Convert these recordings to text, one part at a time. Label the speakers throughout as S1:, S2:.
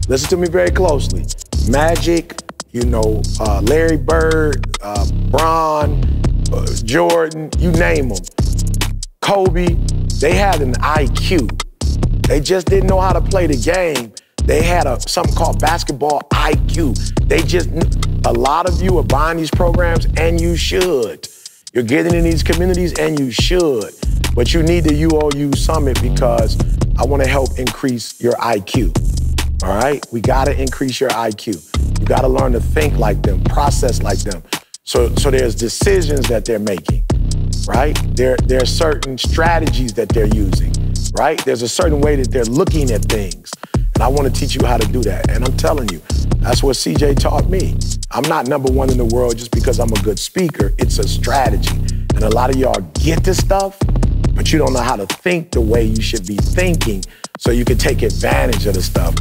S1: Listen to me very closely. Magic, Larry Bird, Bron, Jordan, you name them. Kobe, they had an IQ. They just didn't know how to play the game. They had something called basketball IQ. A lot of you are buying these programs, and you should. You're getting in these communities, and you should. But you need the UOU Summit because I want to help increase your IQ. All right? We got to increase your IQ. You got to learn to think like them, process like them. So there's decisions that they're making, right? There are certain strategies that they're using, right? There's a certain way that they're looking at things. And I want to teach you how to do that. And I'm telling you, that's what CJ taught me. I'm not number one in the world just because I'm a good speaker. It's a strategy. And a lot of y'all get this stuff, but you don't know how to think the way you should be thinking so you can take advantage of the stuff.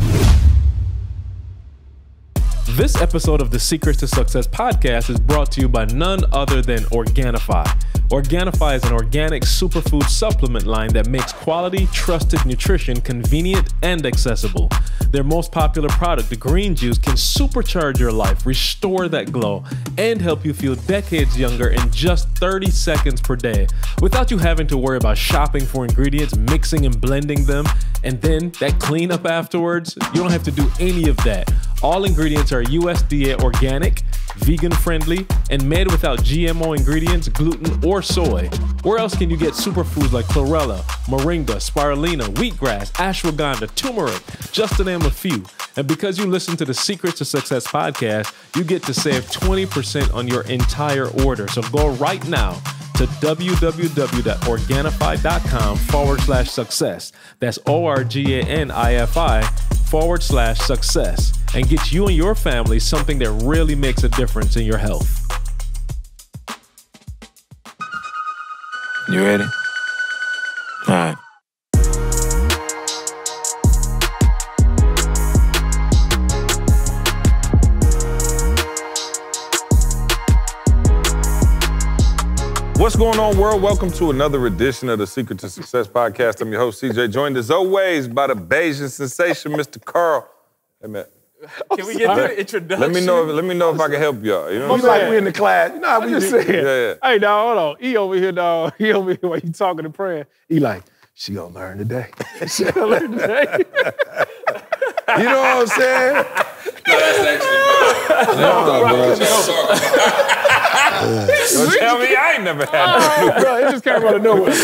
S2: This episode of the Secrets to Success podcast is brought to you by none other than Organifi. Organifi is an organic superfood supplement line that makes quality, trusted nutrition convenient and accessible. Their most popular product, the green juice, can supercharge your life, restore that glow, and help you feel decades younger in just 30 seconds per day, without you having to worry about shopping for ingredients, mixing and blending them, and then that cleanup afterwards. You don't have to do any of that. All ingredients are USDA organic, vegan-friendly, and made without GMO ingredients, gluten, or soy. Where else can you get superfoods like chlorella, moringa, spirulina, wheatgrass, ashwagandha, turmeric, just to name a few? And because you listen to the Secrets to Success podcast, you get to save 20% on your entire order. So go right now to www.organifi.com/success. That's ORGANIFI/success. And get you and your family something that really makes a difference in your health.
S3: You ready? All right.
S4: What's going on, world? Welcome to another edition of the Secret to Success podcast. I'm your host, CJ, joined as always by the Bayesian sensation, Mr. Carl. Hey, man.
S2: Can we get to the introduction?
S4: Let me know if I can help y'all. You know what I'm
S1: Like
S4: saying?
S1: we in the class. You know how we just saying.
S4: Yeah.
S5: Hey, dog, hold on. He over here, dog. He over here while you talking and praying. He like, she gonna learn today. She gonna learn today.
S1: You know what I'm saying?
S6: No, that's actually fine.
S4: Don't tell me I ain't never had that.
S5: Bro, it just came out of nowhere.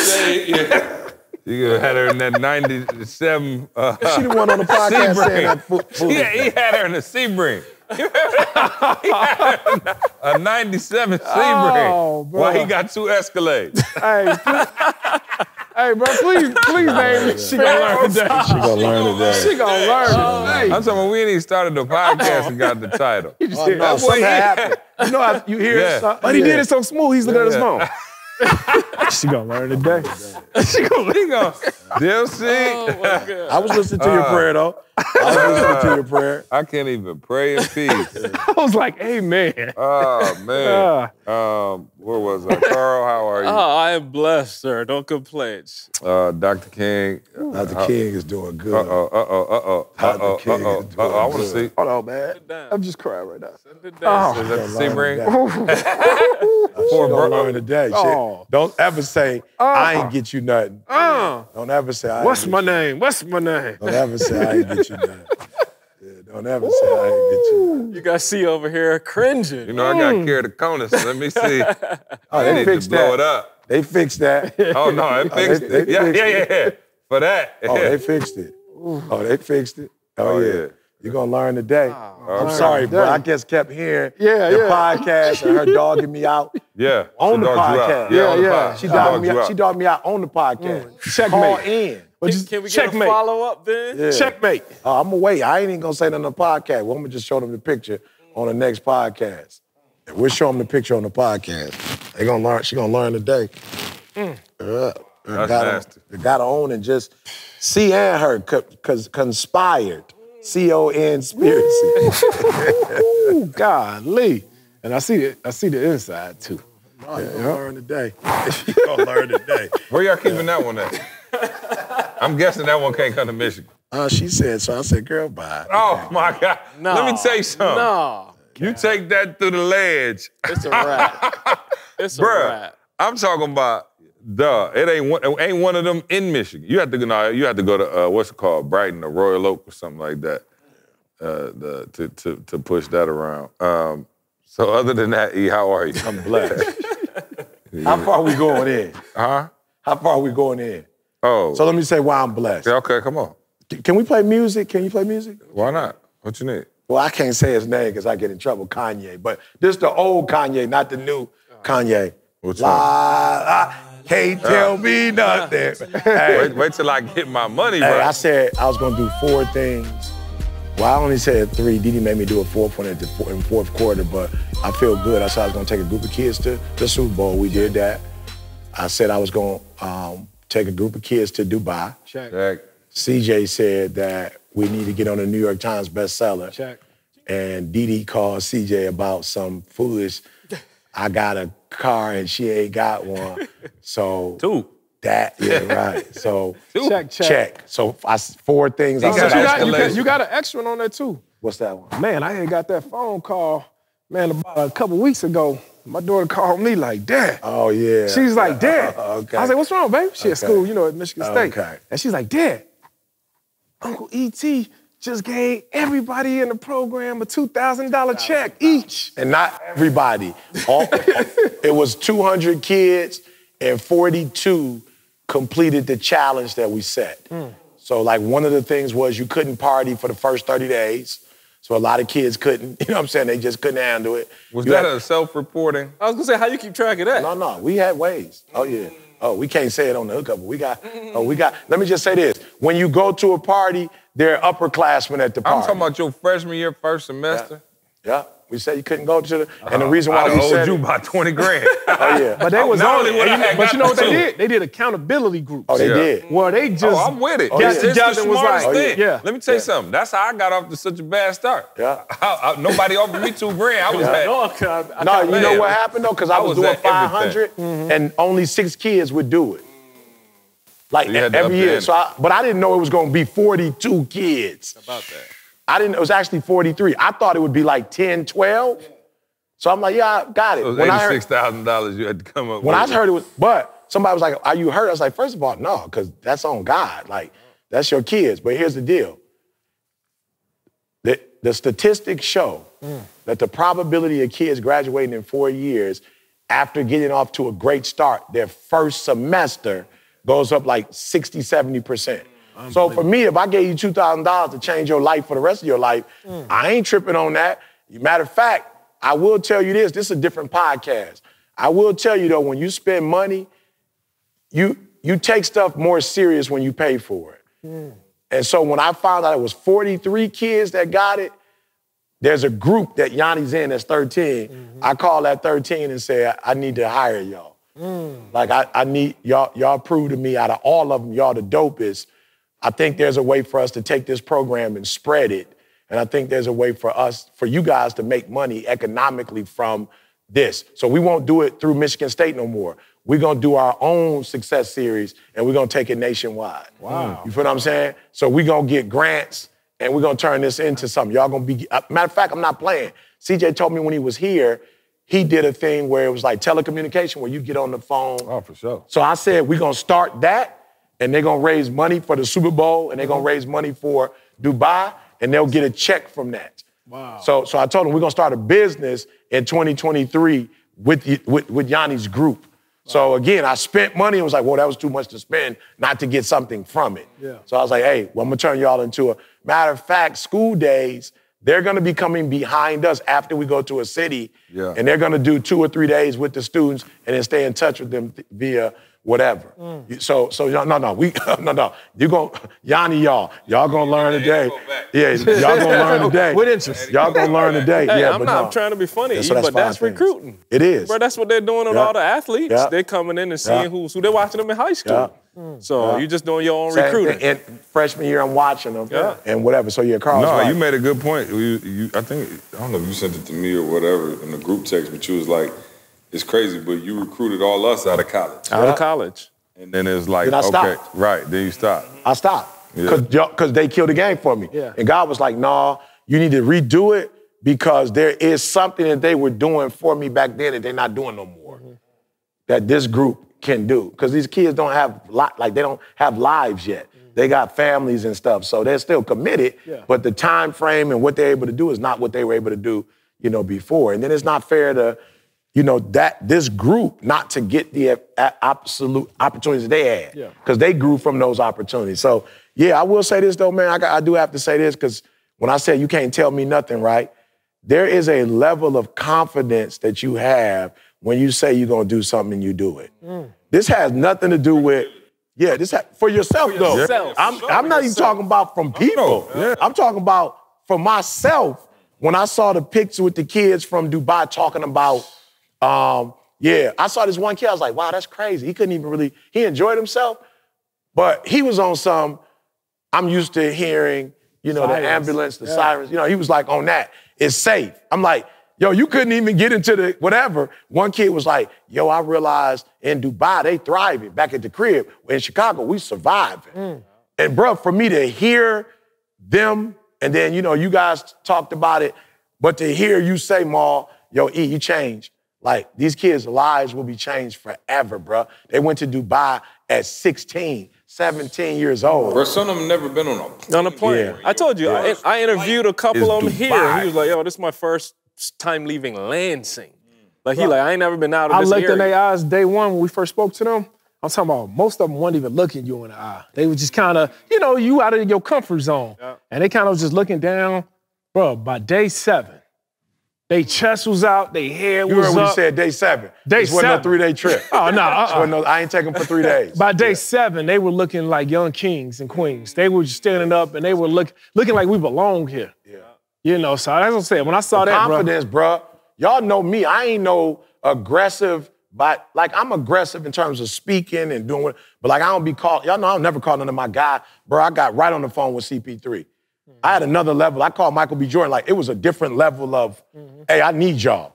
S4: You had her in that 97.
S1: She the one on the podcast saying that fool.
S4: Yeah, he had her in a Sebring. He had her in a 97 Sebring.
S5: Oh, bro.
S4: While he got 2 Escalades.
S5: Hey, bro, please name me. She gonna learn today.
S1: She gonna learn today.
S5: She gonna learn today.
S4: I'm talking about we ain't even started the podcast and got the title.
S5: He just
S1: Oh,
S5: did
S1: no,
S5: that.
S1: something happened. You know how you hear
S4: Yeah.
S1: something?
S5: But he did it so smooth, he's looking at his
S4: Yeah.
S5: phone. She gonna learn today.
S4: He gonna DLC.
S1: I was listening to your prayer, though. I was listening to your prayer.
S4: I can't even pray in peace.
S5: I was like, amen.
S4: Oh, man. Where was I? Carl, how are you?
S6: Oh, I am blessed, sir. Don't complain.
S4: Dr. King.
S1: Dr. King is doing good.
S4: Dr.
S1: King is doing
S4: I want to
S1: good.
S4: see.
S1: Hold on, man.
S5: I'm just crying right now.
S4: Is that the Sebring?
S1: She gonna learn today. Shit.
S5: Oh.
S1: Don't ever say, I ain't get you nothing. Don't ever say, I
S5: What's
S1: ain't
S5: my
S1: get
S5: name? What's my name?
S1: you. Don't ever say, I ain't get you nothing. Yeah, don't ever say, I ain't get you nothing.
S6: You guys see over here cringing.
S4: You know, I got keratoconus. Let me see.
S1: Oh,
S4: They
S1: they
S4: need to
S1: fixed
S4: blow it
S1: that.
S4: up.
S1: They fixed that.
S4: Oh, no, it fixed
S1: they
S4: it. Yeah. For that.
S1: Oh, they fixed it. Oh, they fixed it. Oh, yeah. You're going to learn today. I'm sorry, bro. I just kept hearing the podcast and her dogging me out
S4: Yeah.
S1: on
S4: She
S1: the
S4: dogged you
S1: podcast.
S4: out. On the pod.
S1: She dogged me out on the podcast.
S5: Checkmate.
S1: Call in.
S6: Can we get
S5: Checkmate.
S6: a follow-up then?
S1: Yeah.
S5: Checkmate.
S1: I'm going to wait. I ain't even going to say nothing on the podcast. Well, I'm going to just show them the picture on the next podcast. And we'll show them the picture on the podcast. They gonna learn. She going to learn today.
S4: That's nasty.
S1: They got on and just C and her conspired. C-O-N-spiracy.
S5: Ooh, golly. And I see the inside too.
S1: Oh, you're gonna learn today. You're gonna learn today.
S4: Where y'all keeping that one at? I'm guessing that one can't come to Michigan.
S1: She said so. I said, girl, bye.
S4: Oh, my God.
S6: No.
S4: Let me tell you something.
S6: No.
S4: You take that through the ledge.
S6: It's a wrap. It's a
S4: Bruh,
S6: wrap.
S4: I'm talking about, it ain't one of them in Michigan. You have to go to, what's it called, Brighton or Royal Oak or something like that to push that around. So other than that, E, how are you?
S1: I'm blessed. How far we going in?
S4: Huh?
S1: How far we going in?
S4: Oh.
S1: So let me say why I'm blessed.
S4: Yeah, okay, come on.
S1: Can we play music? Can you play music?
S4: Why not? What you need?
S1: Well, I can't say his name because I get in trouble, Kanye. But this the old Kanye, not the new Kanye.
S4: Which
S1: one? Can't tell me nothing. Hey,
S4: Wait till I get my money,
S1: hey,
S4: bro.
S1: I said I was going to do 4 things. Well, I only said 3. Didi made me do a 4th one in the fourth quarter, but I feel good. I said I was going to take a group of kids to the Super Bowl. We did that. I said I was going to take a group of kids to Dubai.
S5: Check.
S1: CJ said that we need to get on the New York Times bestseller.
S5: Check.
S1: And Didi called CJ about some foolish, I got a car and she ain't got one. So
S6: 2.
S1: that, yeah, right. So
S5: Check.
S1: So 4 things. I
S4: He
S1: said,
S4: got
S5: You got an extra one on there too.
S1: what's that one?
S5: Man, I had got that phone call, man, about a couple weeks ago. My daughter called me like, Dad.
S1: Oh, yeah.
S5: She's like, Dad.
S1: Okay.
S5: I was like, what's wrong, baby? She at school, you know, at Michigan State.
S1: Okay.
S5: And she's like, Dad, Uncle E.T. just gave everybody in the program a $2,000 check each.
S1: And not everybody. It was 200 kids and 42 completed the challenge that we set. So like one of the things was you couldn't party for the first 30 days. So a lot of kids couldn't, you know what I'm saying? They just couldn't handle it.
S4: Was that a self-reporting?
S6: I was gonna say, how you keep track of that?
S1: No, we had ways. Oh, yeah. Oh, we can't say it on the hookup. Let me just say this. When you go to a party, there are upperclassmen at the party.
S4: I'm talking about your freshman year, first semester.
S1: Yeah. We said you couldn't go to the, and the reason why
S4: I
S1: we
S4: owed
S1: said
S4: you
S1: it,
S4: about 20 grand.
S1: oh, yeah.
S5: But they was
S4: Not
S5: on
S4: only
S5: it.
S4: would I
S5: And
S4: have
S5: but you know
S4: got
S5: what they
S4: the
S5: did? They did accountability groups.
S1: Oh, they
S4: Yeah.
S1: did.
S5: Well, they just
S4: Oh, I'm with it.
S5: got
S4: It's the
S5: together and was
S4: smartest
S5: like,
S4: thing.
S5: yeah.
S4: Let me tell you something. That's how I got off to such a bad start.
S1: Yeah.
S4: Nobody offered me $2 grand. I was
S1: Yeah.
S4: at,
S6: No, I
S1: No, you know
S4: man.
S1: what happened though? Because I was
S4: was
S1: doing
S4: at
S1: 500 and only 6 kids would do it. Like
S4: So you had to
S1: every
S4: up
S1: year.
S4: the
S1: But I didn't know it was going to be 42 kids.
S6: about that.
S1: It was actually 43. I thought it would be like 10, 12. So I'm like, yeah, I got it.
S4: it was
S1: When I heard-
S4: $86,000 you had to come up
S1: When
S4: with.
S1: I heard it was, but somebody was like, are you hurt? I was like, first of all, no, because that's on God. Like, that's your kids. But here's the deal. The statistics show that the probability of kids graduating in 4 years after getting off to a great start, their first semester goes up like 60, 70%. So for me, if I gave you $2,000 to change your life for the rest of your life, I ain't tripping on that. Matter of fact, I will tell you this is a different podcast. I will tell you though, when you spend money, you take stuff more serious when you pay for it. And so when I found out it was 43 kids that got it, there's a group that Yanni's in that's 13. I called that 13 and said, I need to hire y'all. Like I need, y'all prove to me out of all of them, y'all the dopest. I think there's a way for us to take this program and spread it. And I think there's a way for you guys to make money economically from this. So we won't do it through Michigan State no more. We're going to do our own success series and we're going to take it nationwide. Wow. You feel what I'm saying? So we're going to get grants and we're going to turn this into something. Y'all going to be, matter of fact, I'm not playing. CJ told me when he was here, he did a thing where it was like telecommunication where you get on the phone.
S4: Oh, for sure.
S1: So I said, we're going to start that and they're going to raise money for the Super Bowl and they're going to raise money for Dubai and they'll get a check from that. Wow. So I told him we're going to start a business in 2023 with Yanni's group. So again, I spent money and was like, well, that was too much to spend not to get something from it. Yeah. So I was like, hey, well, I'm gonna turn y'all into a, matter of fact, school days, they're gonna be coming behind us after we go to a city. Yeah. And they're gonna do 2 or 3 days with the students and then stay in touch with them via whatever. So no. You gon' Yanni, y'all gonna learn today. Yeah, y'all gonna learn today.
S5: With interest.
S1: Y'all gonna learn today.
S6: Hey,
S1: yeah,
S6: I'm
S1: but
S6: not
S1: no.
S6: trying to be funny,
S1: Yeah, so that's
S6: but that's
S1: 5 things.
S6: recruiting.
S1: It is.
S6: Bro, that's what they're doing with all the athletes.
S1: Yeah.
S6: They're coming in and seeing who they're watching them in high school. So you're just doing your own
S1: Same
S6: recruiting.
S1: thing. And freshman year, I'm watching them and whatever. So yeah, Carl's
S4: No,
S1: right.
S4: you made a good point. I don't know if you sent it to me or whatever in the group text, but you was like, it's crazy, but you recruited all us out of college.
S6: Out of college.
S4: And then it's like,
S1: Then I
S4: okay,
S1: stopped.
S4: right, then you stop.
S1: I stopped because they killed the game for me.
S5: Yeah.
S1: And God was like, "Nah, you need to redo it because there is something that they were doing for me back then that they're not doing no more. That this group can do because these kids don't have they don't have lives yet. They got families and stuff, so they're still committed.
S5: Yeah.
S1: But the time frame and what they're able to do is not what they were able to do, before. And then it's not fair to." That this group not to get the absolute opportunities they had because they grew from those opportunities. So, I will say this, though, man. I do have to say this because when I say you can't tell me nothing, right, there is a level of confidence that you have when you say you're going to do something and you do it. This has nothing to do with, for yourself, though.
S6: Yourself.
S1: I'm not even talking about from people. I'm talking about for myself when I saw the picture with the kids from Dubai talking about, I saw this one kid, I was like, wow, that's crazy. He couldn't even he enjoyed himself, but he was on some, I'm used to hearing, the ambulance, the sirens, he was like on that. It's safe. I'm like, yo, you couldn't even get into the whatever. One kid was like, yo, I realized in Dubai, they thriving. Back at the crib, in Chicago, we surviving. And bro, for me to hear them, and then, you guys talked about it, but to hear you say, Maul, yo, E, you changed. Like, these kids' lives will be changed forever, bro. They went to Dubai at 16, 17 years old.
S4: Bro, some of them never been on a plane.
S1: Yeah.
S6: I told you, I interviewed a couple of them here.
S4: Dubai.
S6: He was like, yo, this is my first time leaving Lansing. Like, I ain't never been out of
S5: I
S6: this
S5: looked
S6: area.
S5: in their eyes day one when we first spoke to them. I'm talking about most of them weren't even looking you in the eye. They were just kind of, you out of your comfort zone.
S6: Yeah.
S5: And they kind of was just looking down. Bro, by day 7, they chest was out, they hair was
S1: You heard what he
S5: up.
S1: said, day 7.
S5: Day
S1: This wasn't
S5: 7.
S1: no 3-day trip.
S5: Oh, no,
S1: I ain't taking for 3 days.
S5: By day 7, they were looking like young kings and queens. They were just standing up and they were looking like we belong here. So as I said, when I saw that,
S1: Confidence, bro. Y'all know me. I ain't no aggressive, but I'm aggressive in terms of speaking and doing, but I don't be called, y'all know I'll never call none of my guy. Bro, I got right on the phone with CP3. I had another level. I called Michael B. Jordan. Like, it was a different level of, hey, I need y'all.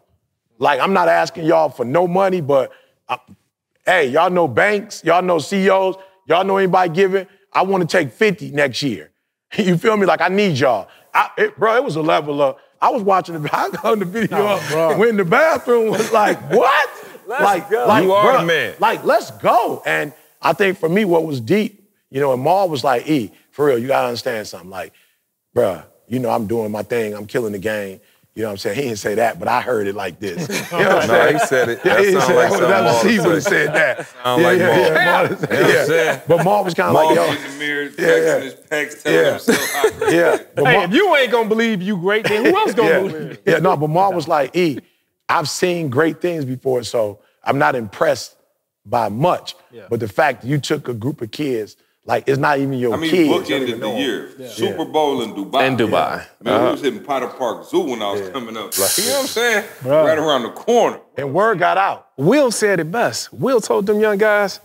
S1: Like, I'm not asking y'all for no money, but, hey, y'all know banks, y'all know CEOs, y'all know anybody giving. I want to take 50 next year. You feel me? Like, I need y'all. Bro, it was a level of, I was watching the video when the bathroom was like, what?
S6: Let's go.
S4: You are the man.
S1: Like, let's go. And I think for me, what was deep, and Maul was like, E, for real, you got to understand something. Like, bruh, I'm doing my thing. I'm killing the game. You know what I'm saying? He didn't say that, but I heard it like this. You know what I'm saying?
S4: No, he said it.
S1: Yeah,
S4: That
S1: he
S4: sound
S1: said
S4: like
S1: that.
S4: something Maul
S1: He
S4: would
S1: would have
S4: say.
S1: said that.
S4: Sound like Maul.
S1: Maul.
S4: You know what I'm saying?
S1: But Maul was kind of like, yo.
S7: in the mirror, flexing his pecs, telling himself how great
S1: Yeah. But
S5: hey,
S1: Maul,
S5: if you ain't gonna believe you great, then who else gonna believe?
S1: yeah, no, but Maul was like, E, I've seen great things before, so I'm not impressed by much. But the fact that you took a group of kids, like, it's not even your
S7: I mean,
S1: kids.
S7: bookended
S1: You don't even
S7: the
S1: know
S7: year.
S1: them.
S7: Super Bowl in Dubai.
S6: In Dubai.
S7: Man, we was hitting Potter Park Zoo when I was coming up. Like, you know what I'm saying? Right around the corner.
S1: And word got out.
S5: Will said it best. Will told them young guys,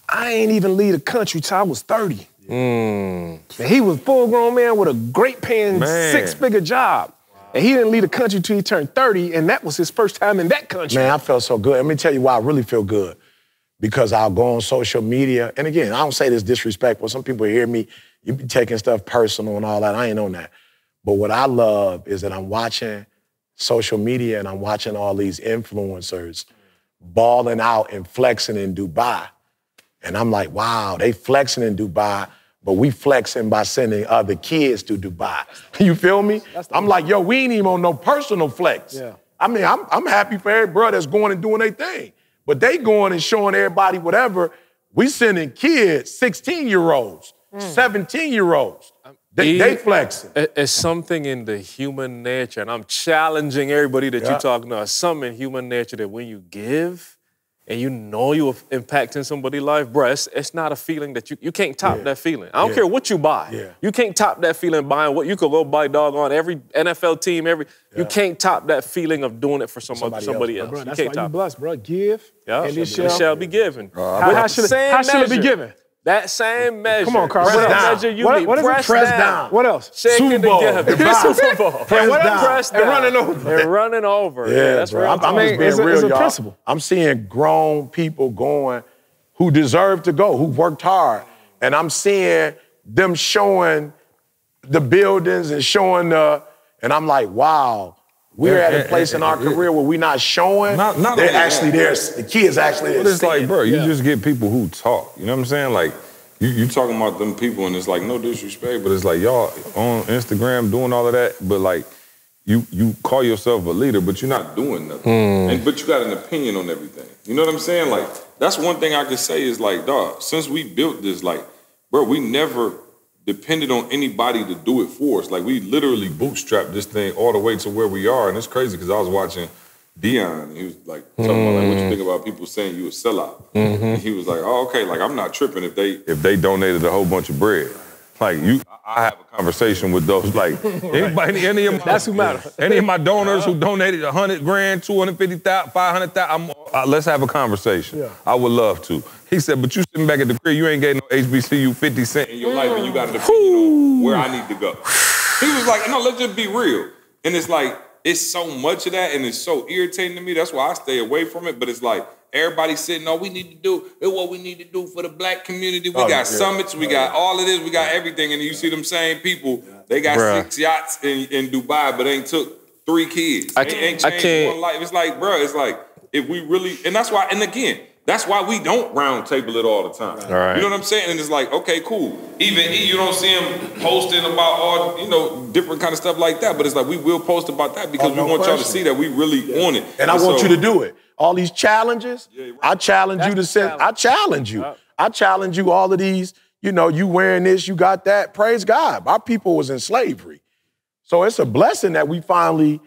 S5: I ain't even leave the country till I was 30. And he was a full-grown man with a great paying 6-figure job. And he didn't leave the country till he turned 30, and that was his first time in that country.
S1: Man, I felt so good. Let me tell you why I really feel good. Because I'll go on social media, and again, I don't say this disrespectful. Some people hear me, you be taking stuff personal and all that. I ain't on that. But what I love is that I'm watching social media and I'm watching all these influencers balling out and flexing in Dubai. And I'm like, wow, they flexing in Dubai, but we flexing by sending other kids to Dubai. You feel me? I'm like, yo, we ain't even on no personal flex.
S5: Yeah.
S1: I mean, I'm happy for every brother that's going and doing their thing. But they going and showing everybody whatever. We sending kids, 16-year-olds, 17-year-olds. They flexing.
S6: It's something in the human nature, and I'm challenging everybody that you're talking to. It's something in human nature that when you give and you know you're impacting somebody's life, bro, it's not a feeling that you can't top that feeling. I don't care what you buy.
S1: Yeah.
S6: You can't top that feeling buying what you could go buy doggone every NFL team, you can't top that feeling of doing it for somebody else.
S5: Bro,
S6: You
S5: that's
S6: can't
S5: why you
S6: top it.
S5: blessed, bro. Give,
S6: Yeah.
S5: and
S6: It shall be given.
S5: How should it be given?
S6: That same measure.
S5: Come on, Carl.
S6: Same
S5: What else?
S6: measure you
S5: What
S6: need.
S5: is it?
S6: Press
S1: Press
S6: down.
S1: down.
S5: What else?
S6: Shaking
S1: Super Bowl.
S6: together.
S1: Goodbye.
S6: Super Bowl.
S1: Press down.
S6: Press down.
S5: And running over.
S6: And running over.
S1: Yeah,
S6: That's
S1: bro.
S6: real.
S1: I'm
S6: talk.
S1: just being
S5: it's a
S1: real, y'all.
S5: principle.
S1: I'm seeing grown people going who deserve to go, who worked hard. And I'm seeing them showing the buildings and showing and I'm like, wow, we're at a place in our career where we're not showing. They're actually there. The kids actually there.
S4: But it's like, bro, you just get people who talk. You know what I'm saying? Like, you talking about them people, and it's like, no disrespect, but it's like, y'all on Instagram doing all of that, but like, you call yourself a leader, but you're not doing nothing. But you got an opinion on everything. You know what I'm saying? Like, that's one thing I could say is like, dog, since we built this, like, bro, we never depended on anybody to do it for us. Like, we literally bootstrapped this thing all the way to where we are. And it's crazy because I was watching Dion, and he was like, talking about like, what you think about people saying you a sellout? And he was like, oh, okay, like, I'm not tripping if they donated a whole bunch of bread. Like, I have a conversation with those, like, anybody, any of my,
S5: that's who matters.
S4: Any of my donors who donated $100 grand, $250,000, $500,000, let's have a conversation.
S1: Yeah.
S4: I would love to. He said, but you sitting back at the crib, you ain't getting no HBCU 50 cents in your life, and you got an opinion on where I need to go. He was like, no, let's just be real. And it's like, it's so much of that, and it's so irritating to me. That's why I stay away from it. But it's like, everybody saying, no, we need to do what we need to do for the black community. We got summits, we got all of this, we got everything. And you see them same people, they got 6 yachts in Dubai, but ain't took 3 kids. Ain't changed one life. It's like, bro, it's like, if we really, and that's why, and again, that's why we don't round table it all the time.
S2: Right.
S4: You know what I'm saying? And it's like, okay, cool. Even you don't see him posting about all, different kind of stuff like that. But it's like, we will post about that because we want y'all to see that we really on it.
S1: And I want you to do it. All these challenges, I challenge you to say, I challenge you. I challenge you, all of these, you wearing this, you got that. Praise God. Our people was in slavery. So it's a blessing that we finally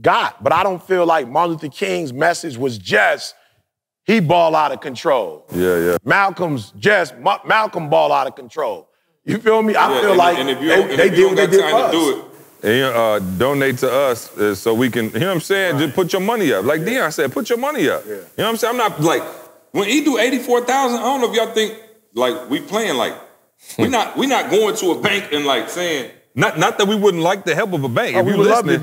S1: got. But I don't feel like Martin Luther King's message was just, he ball out of control.
S4: Yeah.
S1: Malcolm ball out of control. You feel me? I feel like they did what they did for us.
S4: Do it. And donate to us so we can, you know what I'm saying? Just put your money up. Like Dion said, put your money up. Yeah. You know what I'm saying? I'm not like, when he do 84,000, I don't know if y'all think like we playing like, we're not going to a bank and like saying, not that we wouldn't like the help of a bank.
S1: If you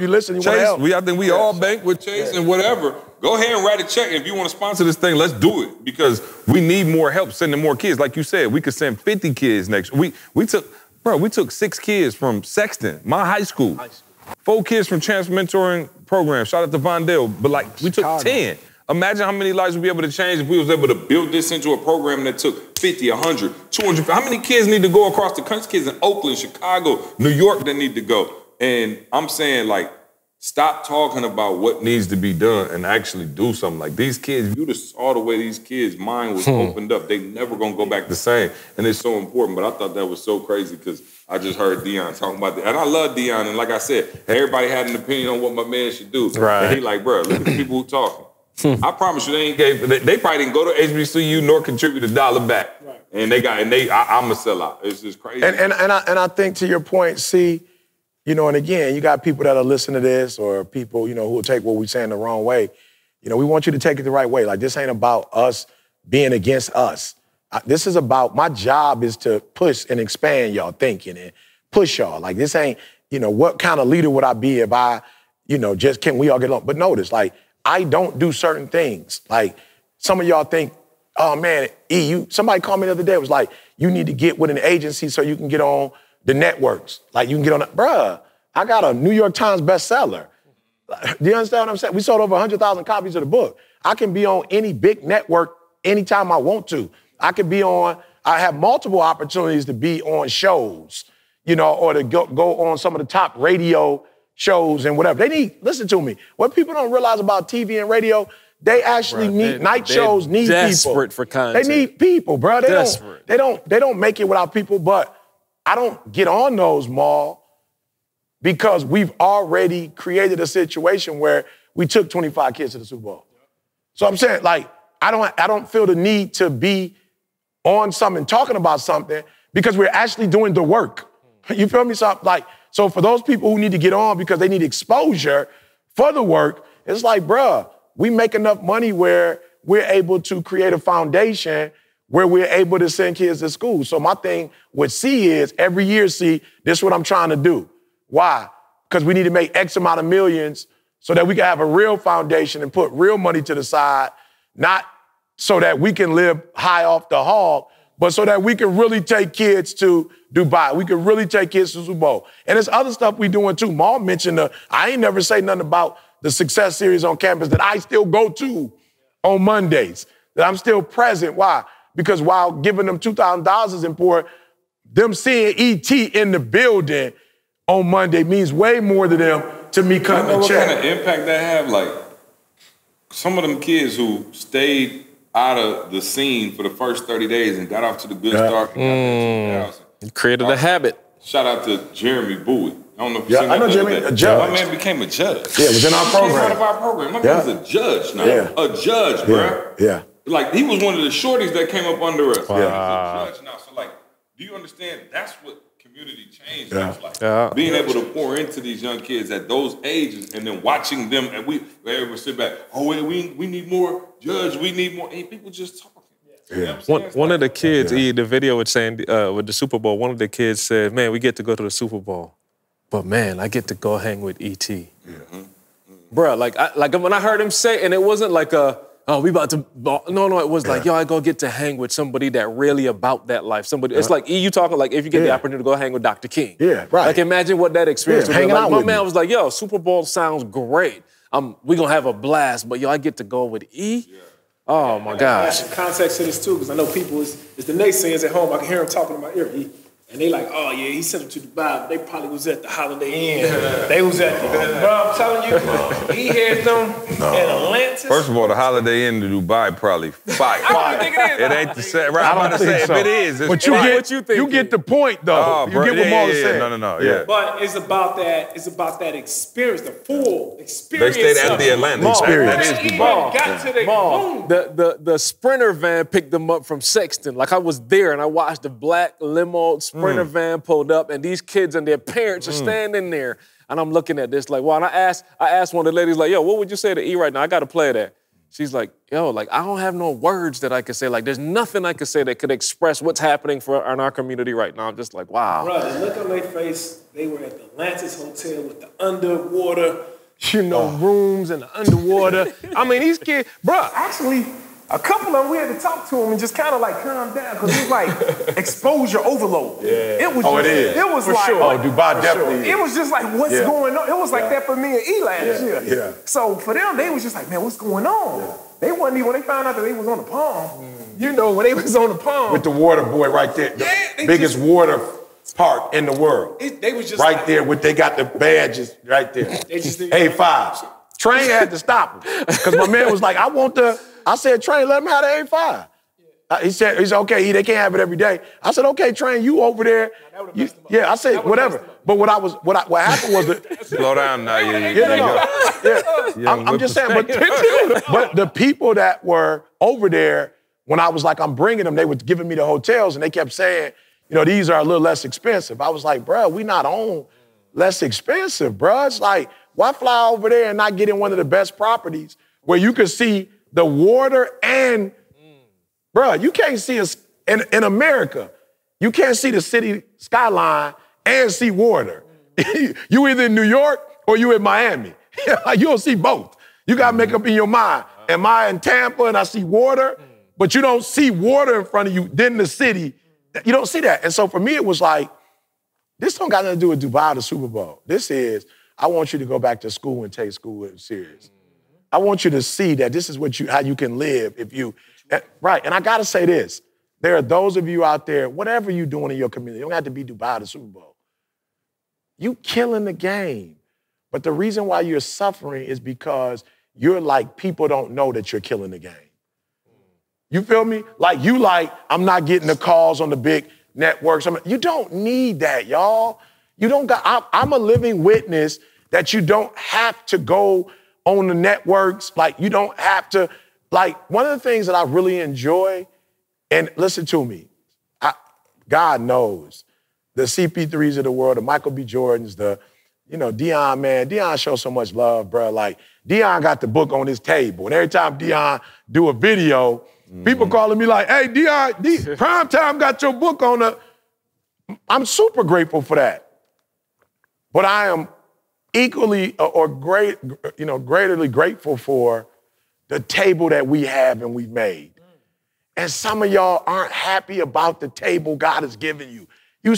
S1: listen, you
S4: Chase,
S1: want help.
S4: I think we all bank with Chase and whatever. Go ahead and write a check. If you want to sponsor this thing, let's do it because we need more help sending more kids. Like you said, we could send 50 kids next. We took 6 kids from Sexton, my high school. 4 kids from Chance Mentoring Program. Shout out to Vondale. But like, we took 10. Imagine how many lives we'd be able to change if we was able to build this into a program that took 50, 100, 200. How many kids need to go across the country? Kids in Oakland, Chicago, New York that need to go. And I'm saying, like, stop talking about what needs to be done and actually do something. Like, these kids, you just saw the way these kids' mind was opened up. They never gonna go back the same. And it's so important. But I thought that was so crazy because I just heard Dion talking about that. And I love Dion. And like I said, everybody had an opinion on what my man should do.
S2: Right.
S4: And he like, bro, look at the people who talking. I promise you, they probably didn't go to HBCU nor contribute $1 back. Right. And I'm a sellout. It's just crazy.
S1: And I think to your point, see, and again, you got people that'll listen to this or people, who will take what we're saying the wrong way. We want you to take it the right way. Like, this ain't about us being against us. This is about, my job is to push and expand y'all thinking and push y'all. Like, this ain't, what kind of leader would I be if I, just can we all get along? But notice, like, I don't do certain things. Like, some of y'all think, oh man, somebody called me the other day, it was like, you need to get with an agency so you can get on the networks. Like, you can get on, bruh, I got a New York Times bestseller. Do you understand what I'm saying? We sold over 100,000 copies of the book. I can be on any big network anytime I want to. I have multiple opportunities to be on shows, or to go on some of the top radio shows and whatever. Listen to me. What people don't realize about TV and radio, they actually need, night shows need people.
S6: Desperate for content.
S1: They need people, bro. They don't make it without people, but I don't get on those, Maul, because we've already created a situation where we took 25 kids to the Super Bowl. So I'm saying, like, I don't feel the need to be on something, talking about something, because we're actually doing the work. You feel me? So for those people who need to get on because they need exposure for the work, it's like, bruh, we make enough money where we're able to create a foundation where we're able to send kids to school. So my thing with C is every year, C, this is what I'm trying to do. Why? Because we need to make X amount of millions so that we can have a real foundation and put real money to the side, not so that we can live high off the hog, but so that we can really take kids to Dubai. We can really take kids to Super Bowl. And there's other stuff we doing too. Maul mentioned, I ain't never say nothing about the Success Series on campus that I still go to on Mondays, that I'm still present. Why? Because while giving them $2,000 is important, them seeing ET in the building on Monday means way more to them to me cutting a check.
S7: What kind of impact that have? Like, some of them kids who stayed out of the scene for the first 30 days and got off to the good start.
S6: You created a habit.
S7: Shout out to Jeremy Bowie. I don't know if you seen that.
S1: I know Jeremy, a judge.
S7: My man became a judge.
S1: Yeah, it was in our program.
S7: He came out of our program. My man's a judge now.
S1: Yeah.
S7: A judge, bro.
S1: Yeah.
S7: Like, he was one of the shorties that came up under us.
S6: Wow.
S7: He's a judge now. So, like, do you understand? That's what community change looks like.
S6: Yeah.
S7: Being able to pour into these young kids at those ages and then watching them, and we ever sit back, we need more judge, we need more. Hey, people just talking. You know what I'm saying?
S6: One of the kids, the video was saying with the Super Bowl, one of the kids said, man, we get to go to the Super Bowl, but man, I get to go hang with E.T. Bruh, like when I heard him say, and it wasn't like we about to, no, it was like, yo, I go get to hang with somebody that really about that life. Somebody, it's like, you talking like if you get the opportunity to go hang with Dr. King.
S1: Yeah, right.
S6: Like imagine what that experience would be.
S1: hanging
S6: Like
S1: out
S6: my
S1: with
S6: man
S1: me.
S6: was like, yo, Super Bowl sounds great. We gonna have a blast, but yo, I get to go with E? Yeah. Oh my gosh.
S5: Add some context to this too, because I know people is the naysayers at home. I can hear them talking in my ear. And they like, oh yeah, he sent them to Dubai, but they probably was at the Holiday Inn. They was at the, bro, I'm telling you, he had them in Atlantis.
S4: First of all, the Holiday Inn to Dubai probably fire.
S5: I don't think it is.
S4: It ain't the same. Right, I'm about to say, if it is, it's
S1: But you
S4: fire.
S1: get, you get the point, though.
S4: Oh,
S1: you
S4: bro,
S1: get what Maul said.
S4: No, yeah.
S5: But it's about that experience, the full experience.
S4: They stayed at the Atlantic. That is Dubai.
S5: Got to the boom.
S6: The Sprinter van picked them up from Sexton. Like I was there and I watched the black limo Sprinter van pulled up and these kids and their parents are standing there. And I'm looking at this like, wow. And I asked one of the ladies like, yo, what would you say to E right now? I got to play that. She's like, yo, like I don't have no words that I could say. Like there's nothing I could say that could express what's happening in our community right now. I'm just like, wow.
S5: Bro, the look on their face, they were at the Atlantis Hotel with the underwater, rooms and the underwater. I mean, these kids, bro, actually, a couple of them, we had to talk to them and just kind of like calm down because it was like exposure overload. Yeah. It was
S1: it is.
S5: It was
S1: for
S5: like,
S1: sure. Dubai definitely.
S5: It was just like, what's going on? It was like that for me and E last year.
S1: Yeah.
S5: So for them, they was just like, man, what's going on? Yeah. They wasn't even, when they found out that they was on the palm, when they was on the palm.
S1: With the water boy right there, the biggest water park in the world.
S5: They was just
S1: right there, they got the badges right there. A5. Train had to stop him because my man was like, I said, Train, let him have the A5. He said, okay, they can't have it every day. I said, okay, Train, you over there. I said, whatever. But what happened was that.
S4: Slow down now.
S1: I'm just saying, but the people that were over there, when I was like, I'm bringing them, they were giving me the hotels and they kept saying, these are a little less expensive. I was like, bro, we not on less expensive, bro. It's like, why fly over there and not get in one of the best properties where you can see the water and, bro, you can't see us in America. You can't see the city skyline and see water. You either in New York or you in Miami. You don't see both. You got to make up in your mind. Am I in Tampa and I see water? But you don't see water in front of you, then the city. You don't see that. And so for me, it was like, this don't got nothing to do with Dubai or the Super Bowl. This is, I want you to go back to school and take school serious. I want you to see that this is how you can live if you, right. And I got to say this. There are those of you out there, whatever you're doing in your community, you don't have to be Dubai or the Super Bowl. You killing the game. But the reason why you're suffering is because you're like, people don't know that you're killing the game. You feel me? I'm not getting the calls on the big networks. You don't need that, y'all. You don't got, I'm a living witness that you don't have to go on the networks. Like, you don't have to, one of the things that I really enjoy, and listen to me, God knows, the CP3s of the world, the Michael B. Jordans, Deion, man, Deion shows so much love, bro. Like, Deion got the book on his table, and every time Deion do a video, people calling me like, hey, Deion, Primetime got your book on the, I'm super grateful for that. But I am equally greatly grateful for the table that we have and we've made. And some of y'all aren't happy about the table God has given you. You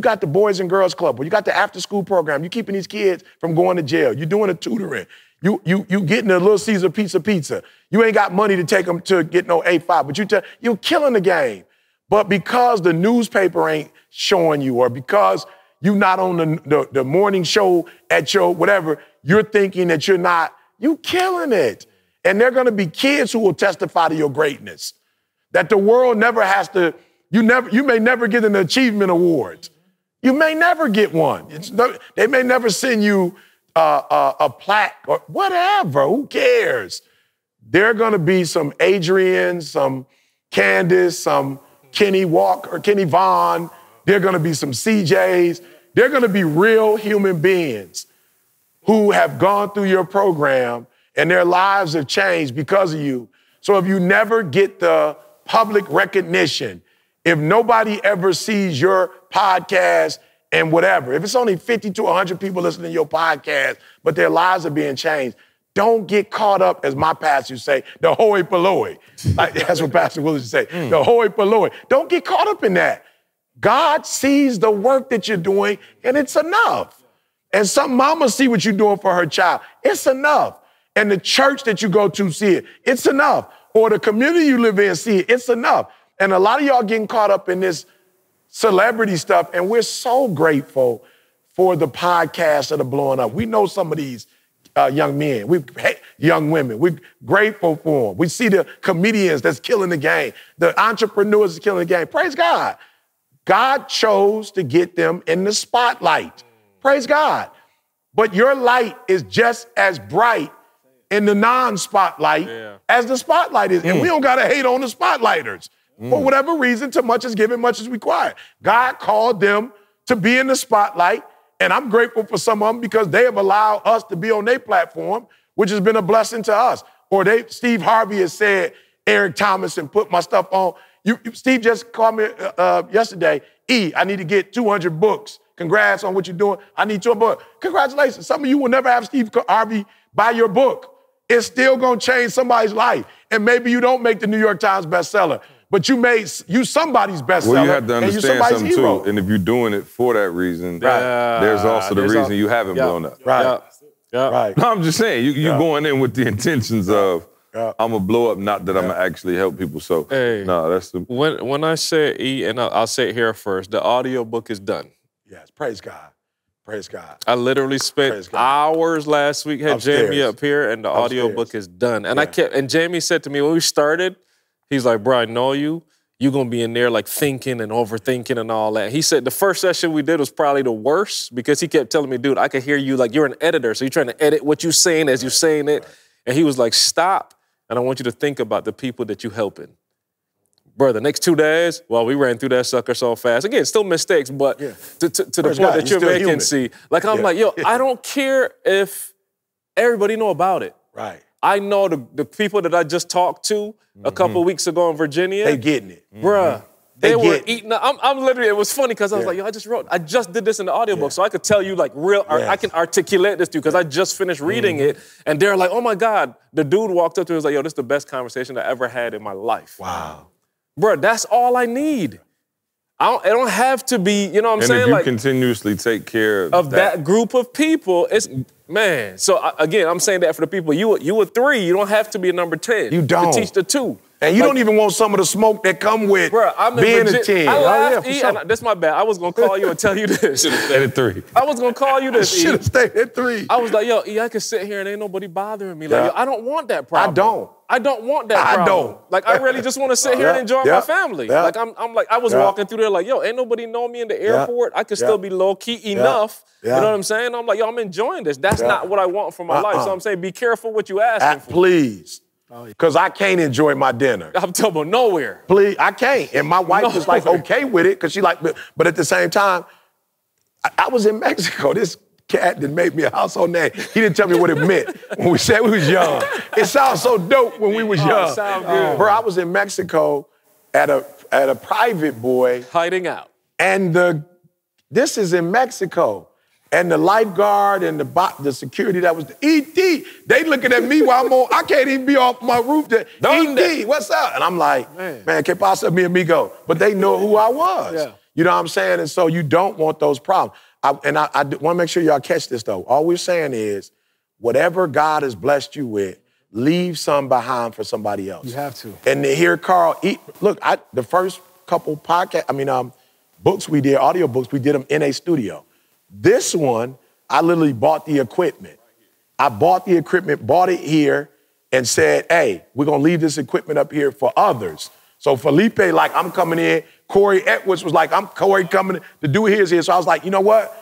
S1: got the Boys and Girls Club, or you got the after-school program. You keeping these kids from going to jail. You're doing a tutoring. You getting a Little Caesar pizza. You ain't got money to take them to get no A5, but you're killing the game. But because the newspaper ain't showing you, or because you're not on the morning show at your whatever, you're thinking that you killing it. And there are going to be kids who will testify to your greatness. That the world never has to, you may never get an achievement award. You may never get one. They may never send you a plaque or whatever. Who cares? There are going to be some Adrians, some Candace, some Kenny Walker or Kenny Vaughn. There are going to be some CJs. They're going to be real human beings who have gone through your program and their lives have changed because of you. So if you never get the public recognition, if nobody ever sees your podcast and whatever, if it's only 50 to 100 people listening to your podcast, but their lives are being changed, don't get caught up, as my pastor say, the hoi polloi. That's what Pastor Willis say, the hoi polloi. Don't get caught up in that. God sees the work that you're doing, and it's enough. And some mama see what you're doing for her child. It's enough. And the church that you go to see it. It's enough. Or the community you live in see it. It's enough. And a lot of y'all getting caught up in this celebrity stuff, and we're so grateful for the podcasts that are blowing up. We know some of these young men, young women. We're grateful for them. We see the comedians that's killing the game, the entrepreneurs that's killing the game. Praise God. God chose to get them in the spotlight. Praise God. But your light is just as bright in the non-spotlight as the spotlight is. And we don't got to hate on the spotlighters. For whatever reason, too much is given, much is required. God called them to be in the spotlight, and I'm grateful for some of them because they have allowed us to be on their platform, which has been a blessing to us. Or Steve Harvey has said, Eric Thomas, and put my stuff on. Steve just called me yesterday, I need to get 200 books. Congrats on what you're doing. I need 200 books. Congratulations. Some of you will never have Steve Harvey buy your book. It's still going to change somebody's life. And maybe you don't make the New York Times bestseller, but you somebody's bestseller.
S4: Well, you have to understand something
S1: hero.
S4: too. And if you're doing it for that reason, there's also the reason you haven't blown up.
S1: Right.
S4: No, I'm just saying, you're going in with the intentions of, I'm going to blow up, not that I'm going to actually help people. So, that's the...
S6: When I say E, and I'll say it here first, the audio book is done.
S1: Yes, praise God. Praise God.
S6: I literally spent hours last week, had Jamie up here, and the audio book is done. And and Jamie said to me when we started, he's like, bro, I know you're going to be in there like thinking and overthinking and all that. He said the first session we did was probably the worst because he kept telling me, dude, I could hear you like you're an editor. So you're trying to edit what you're saying as you're saying it. And he was like, stop. And I want you to think about the people that you're helping. Bro, the next 2 days, we ran through that sucker so fast. Again, still mistakes, but to the point that you're making, human. See, like I'm like, I don't care if everybody know about it.
S1: Right.
S6: I know the people that I just talked to a couple weeks ago in Virginia.
S1: They getting it.
S6: Bruh. They were eating. I'm literally, it was funny because I was like, I just did this in the audiobook, so I could tell you like I can articulate this to you because I just finished reading it. And they're like, oh my God. The dude walked up to me and was like, this is the best conversation I ever had in my life.
S1: Wow.
S6: Bro, that's all I need. I don't have to be, you know what I'm saying?
S4: And if you continuously take care
S6: of that group of people, it's, man. So again, I'm saying that for the people. You a 3, you don't have to be a number 10.
S1: You don't.
S6: To teach the 2.
S1: And you don't even want some of the smoke that come with being a 10.
S6: I laughed, and that's my bad. I was going to call you and tell you this.
S4: Should have stayed at 3.
S6: I was going to call you this,
S1: Should have stayed at 3.
S6: I was like, I can sit here and ain't nobody bothering me. Like, I don't want that problem. I don't want that problem.
S1: I don't.
S6: Like, I really just want to sit here and enjoy my family. Like, I'm like, I was walking through there like, ain't nobody know me in the airport. I could still be low-key enough. You know what I'm saying? I'm like, I'm enjoying this. That's not what I want for my life. So I'm saying, be careful what you asking for.
S1: Please. Because I can't enjoy my dinner.
S6: I'm talking about nowhere.
S1: Please, I can't. And my wife was like okay with it because she like, but at the same time, I was in Mexico. This cat that made me a household name. He didn't tell me what it meant when we said we was young. It sounds so dope when we was young.
S6: It sounds good.
S1: Bro, I was in Mexico at a private boy.
S6: Hiding out.
S1: And this is in Mexico. And the lifeguard and the security that was the ET, they looking at me while I'm on, I can't even be off my roof. ET, what's up? And I'm like, man, que pasa mi amigo? But they know who I was.
S5: Yeah.
S1: You know what I'm saying? And so you don't want those problems. I want to make sure y'all catch this, though. All we're saying is, whatever God has blessed you with, leave some behind for somebody else.
S5: You have to.
S1: And to hear Carl look, the first couple books we did, audio books, we did them in a studio. This one, I literally bought the equipment. I bought the equipment, bought it here, and said, hey, we're going to leave this equipment up here for others. So Felipe, like, I'm coming in. Corey Edwards was like, Corey coming to do his here. So I was like, you know what?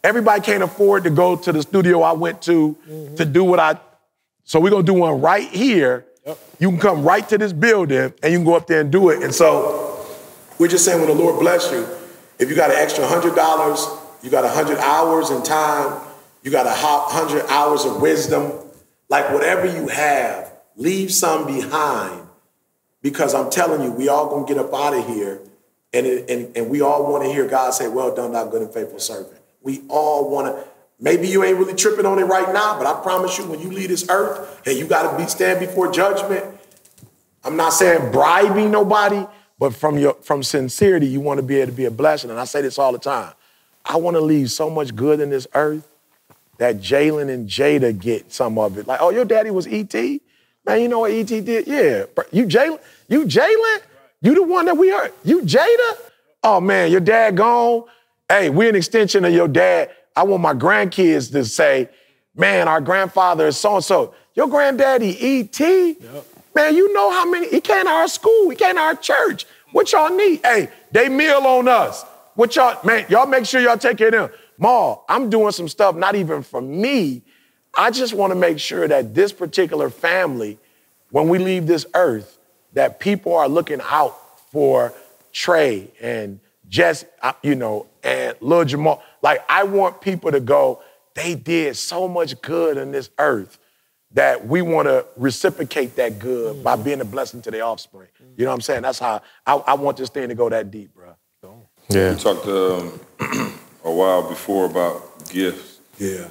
S1: Everybody can't afford to go to the studio I went to do what so we're going to do one right here. Yep. You can come right to this building, and you can go up there and do it. And so we're just saying, when the Lord bless you, if you got an extra $100, you got 100 hours in time, you got 100 hours of wisdom, like whatever you have, leave some behind, because I'm telling you, we all gonna get up out of here, and we all want to hear God say, well done, thou good and faithful servant. We all want to. Maybe you ain't really tripping on it right now, but I promise you, when you leave this earth, and you got to stand before judgment, I'm not saying bribing nobody, but from sincerity, you want to be able to be a blessing. And I say this all the time. I want to leave so much good in this earth that Jalen and Jada get some of it. Like, oh, your daddy was E.T.? Man, you know what E.T. did? Yeah. You Jalen? You Jalen? You the one that we heard? You Jada? Oh, man, your dad gone? Hey, we're an extension of your dad. I want my grandkids to say, man, our grandfather is so-and-so. Your granddaddy E.T.? Yep. Man, you know how many, he came to our school, he came to our church. What y'all need? Hey, they meal on us. What y'all, man, y'all make sure y'all take care of them. Ma, I'm doing some stuff not even for me. I just want to make sure that this particular family, when we leave this earth, that people are looking out for Trey and Jess, and Lil Jamal. Like, I want people to go, they did so much good in this earth that we want to reciprocate that good by being a blessing to their offspring. You know what I'm saying? That's how I want this thing to go that deep, bro.
S4: Yeah. We talked a while before about gifts.
S1: Yeah.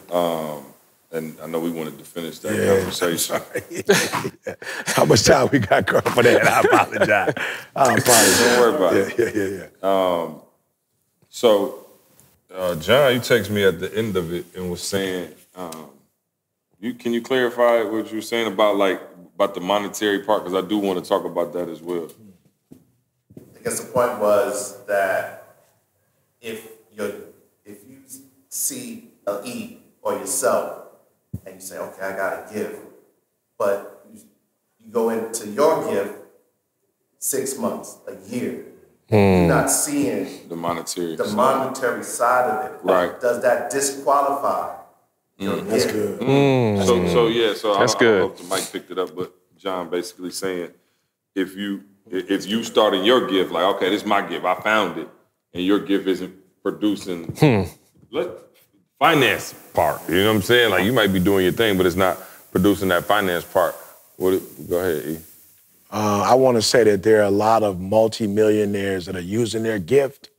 S4: And I know we wanted to finish that conversation.
S1: How much time we got, Carl, for that? I apologize.
S4: Don't worry about it.
S1: Yeah.
S4: So, John, you texted me at the end of it and was saying, can you clarify what you were saying about the monetary part? Because I do want to talk about that as well.
S8: I guess the point was that if you see a need for yourself and you say, okay, I got to give, but you go into your gift 6 months, a year, you're not seeing
S4: the monetary
S8: side of it.
S4: Right.
S8: Does that disqualify your gift?
S1: That's good.
S4: So
S6: That's
S4: I
S6: good.
S4: hope the mic picked it up, but John basically saying, if you starting your gift, like, okay, this is my gift, I found it, and your gift isn't producing finance part. You know what I'm saying? Like, you might be doing your thing, but it's not producing that finance part. Go ahead, E.
S1: I want to say that there are a lot of multimillionaires that are using their gift,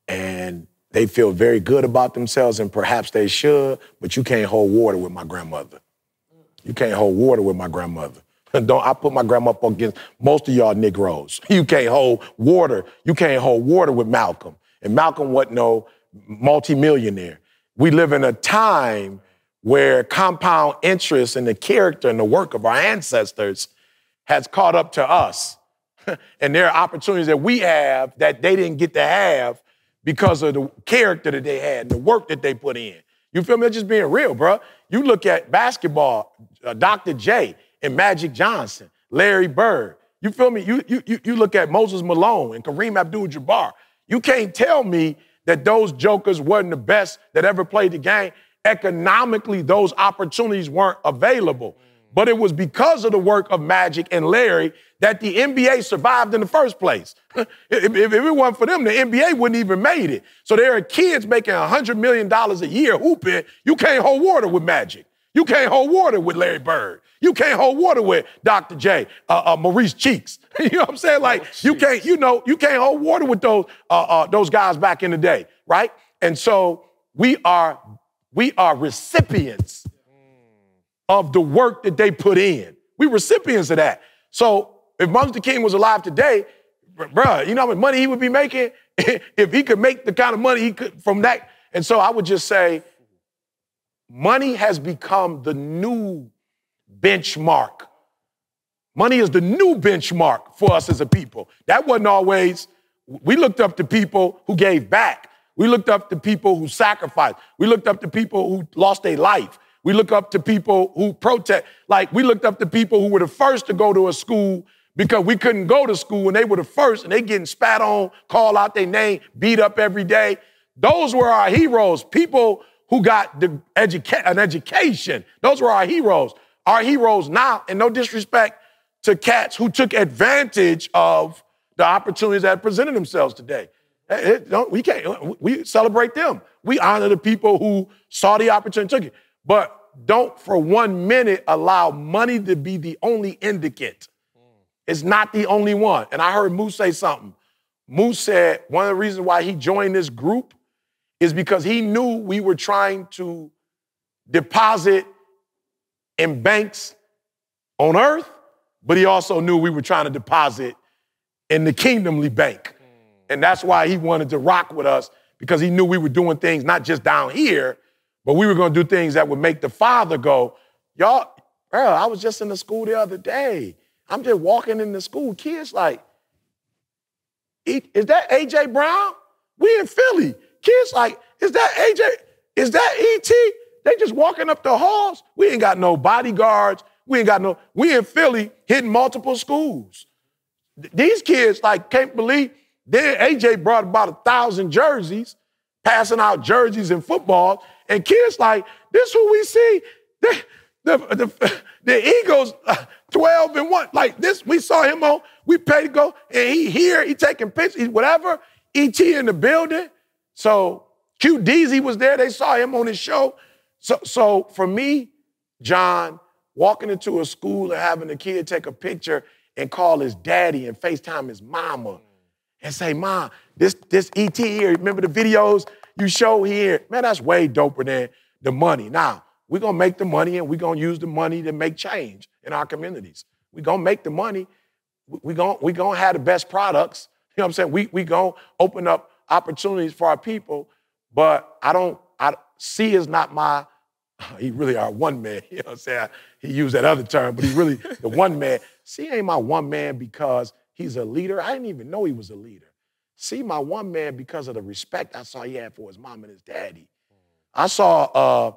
S1: and they feel very good about themselves, and perhaps they should, but you can't hold water with my grandmother. You can't hold water with my grandmother. I put my grandma up against most of y'all Negroes. You can't hold water. You can't hold water with Malcolm. And Malcolm wasn't no multimillionaire. We live in a time where compound interest in the character and the work of our ancestors has caught up to us. And there are opportunities that we have that they didn't get to have because of the character that they had and the work that they put in. You feel me? Just being real, bro. You look at basketball, Dr. J and Magic Johnson, Larry Bird. You feel me? You look at Moses Malone and Kareem Abdul-Jabbar. You can't tell me that those jokers wasn't the best that ever played the game. Economically, those opportunities weren't available. But it was because of the work of Magic and Larry that the NBA survived in the first place. If it wasn't for them, the NBA wouldn't even made it. So there are kids making $100 million a year hooping. You can't hold water with Magic. You can't hold water with Larry Bird. You can't hold water with Dr. J, Maurice Cheeks. You know what I'm saying? Like, you can't hold water with those guys back in the day, right? And so we are recipients of the work that they put in. We recipients of that. So if Martin Luther King was alive today, bruh, you know how much money he would be making if he could make the kind of money he could from that. And so I would just say, money has become the new benchmark. Money is the new benchmark for us as a people. That wasn't always, we looked up to people who gave back. We looked up to people who sacrificed. We looked up to people who lost their life. We look up to people who protest. Like, we looked up to people who were the first to go to a school because we couldn't go to school, and they were the first, and they getting spat on, call out their name, beat up every day. Those were our heroes, people who got an education. Those were our heroes. Our heroes now, and no disrespect to cats who took advantage of the opportunities that presented themselves today. We celebrate them. We honor the people who saw the opportunity and took it. But don't for 1 minute allow money to be the only indicate. It's not the only one. And I heard Moose say something. Moose said one of the reasons why he joined this group is because he knew we were trying to deposit in banks on earth, but he also knew we were trying to deposit in the kingdomly bank. And that's why he wanted to rock with us, because he knew we were doing things not just down here, but we were going to do things that would make the Father go, y'all, bro, I was just in the school the other day. I'm just walking in the school. Kids like, is that A.J. Brown? We in Philly. Kids like, is that A.J.? Is that E.T.? They just walking up the halls. We ain't got no bodyguards. We in Philly hitting multiple schools. These kids like can't believe A.J. brought about 1,000 jerseys, passing out jerseys and football, and kids like, this who we see. The Eagles, 12-1. Like this, we saw him on, we paid to go, and he taking pictures, whatever. E.T. in the building. So Q Deezy was there. They saw him on his show. So for me, John, walking into a school and having a kid take a picture and call his daddy and FaceTime his mama and say, Mom, this E.T. here, remember the videos you show here? Man, that's way doper than the money. Now, we're going to make the money, and we're going to use the money to make change in our communities. We're going to make the money. We're going to have the best products. You know what I'm saying? We going to open up opportunities for our people, but C is not my, he really our one man. You know what I'm saying? He used that other term, but he's really the one man. C ain't my one man because he's a leader. I didn't even know he was a leader. C my one man because of the respect I saw he had for his mom and his daddy. I saw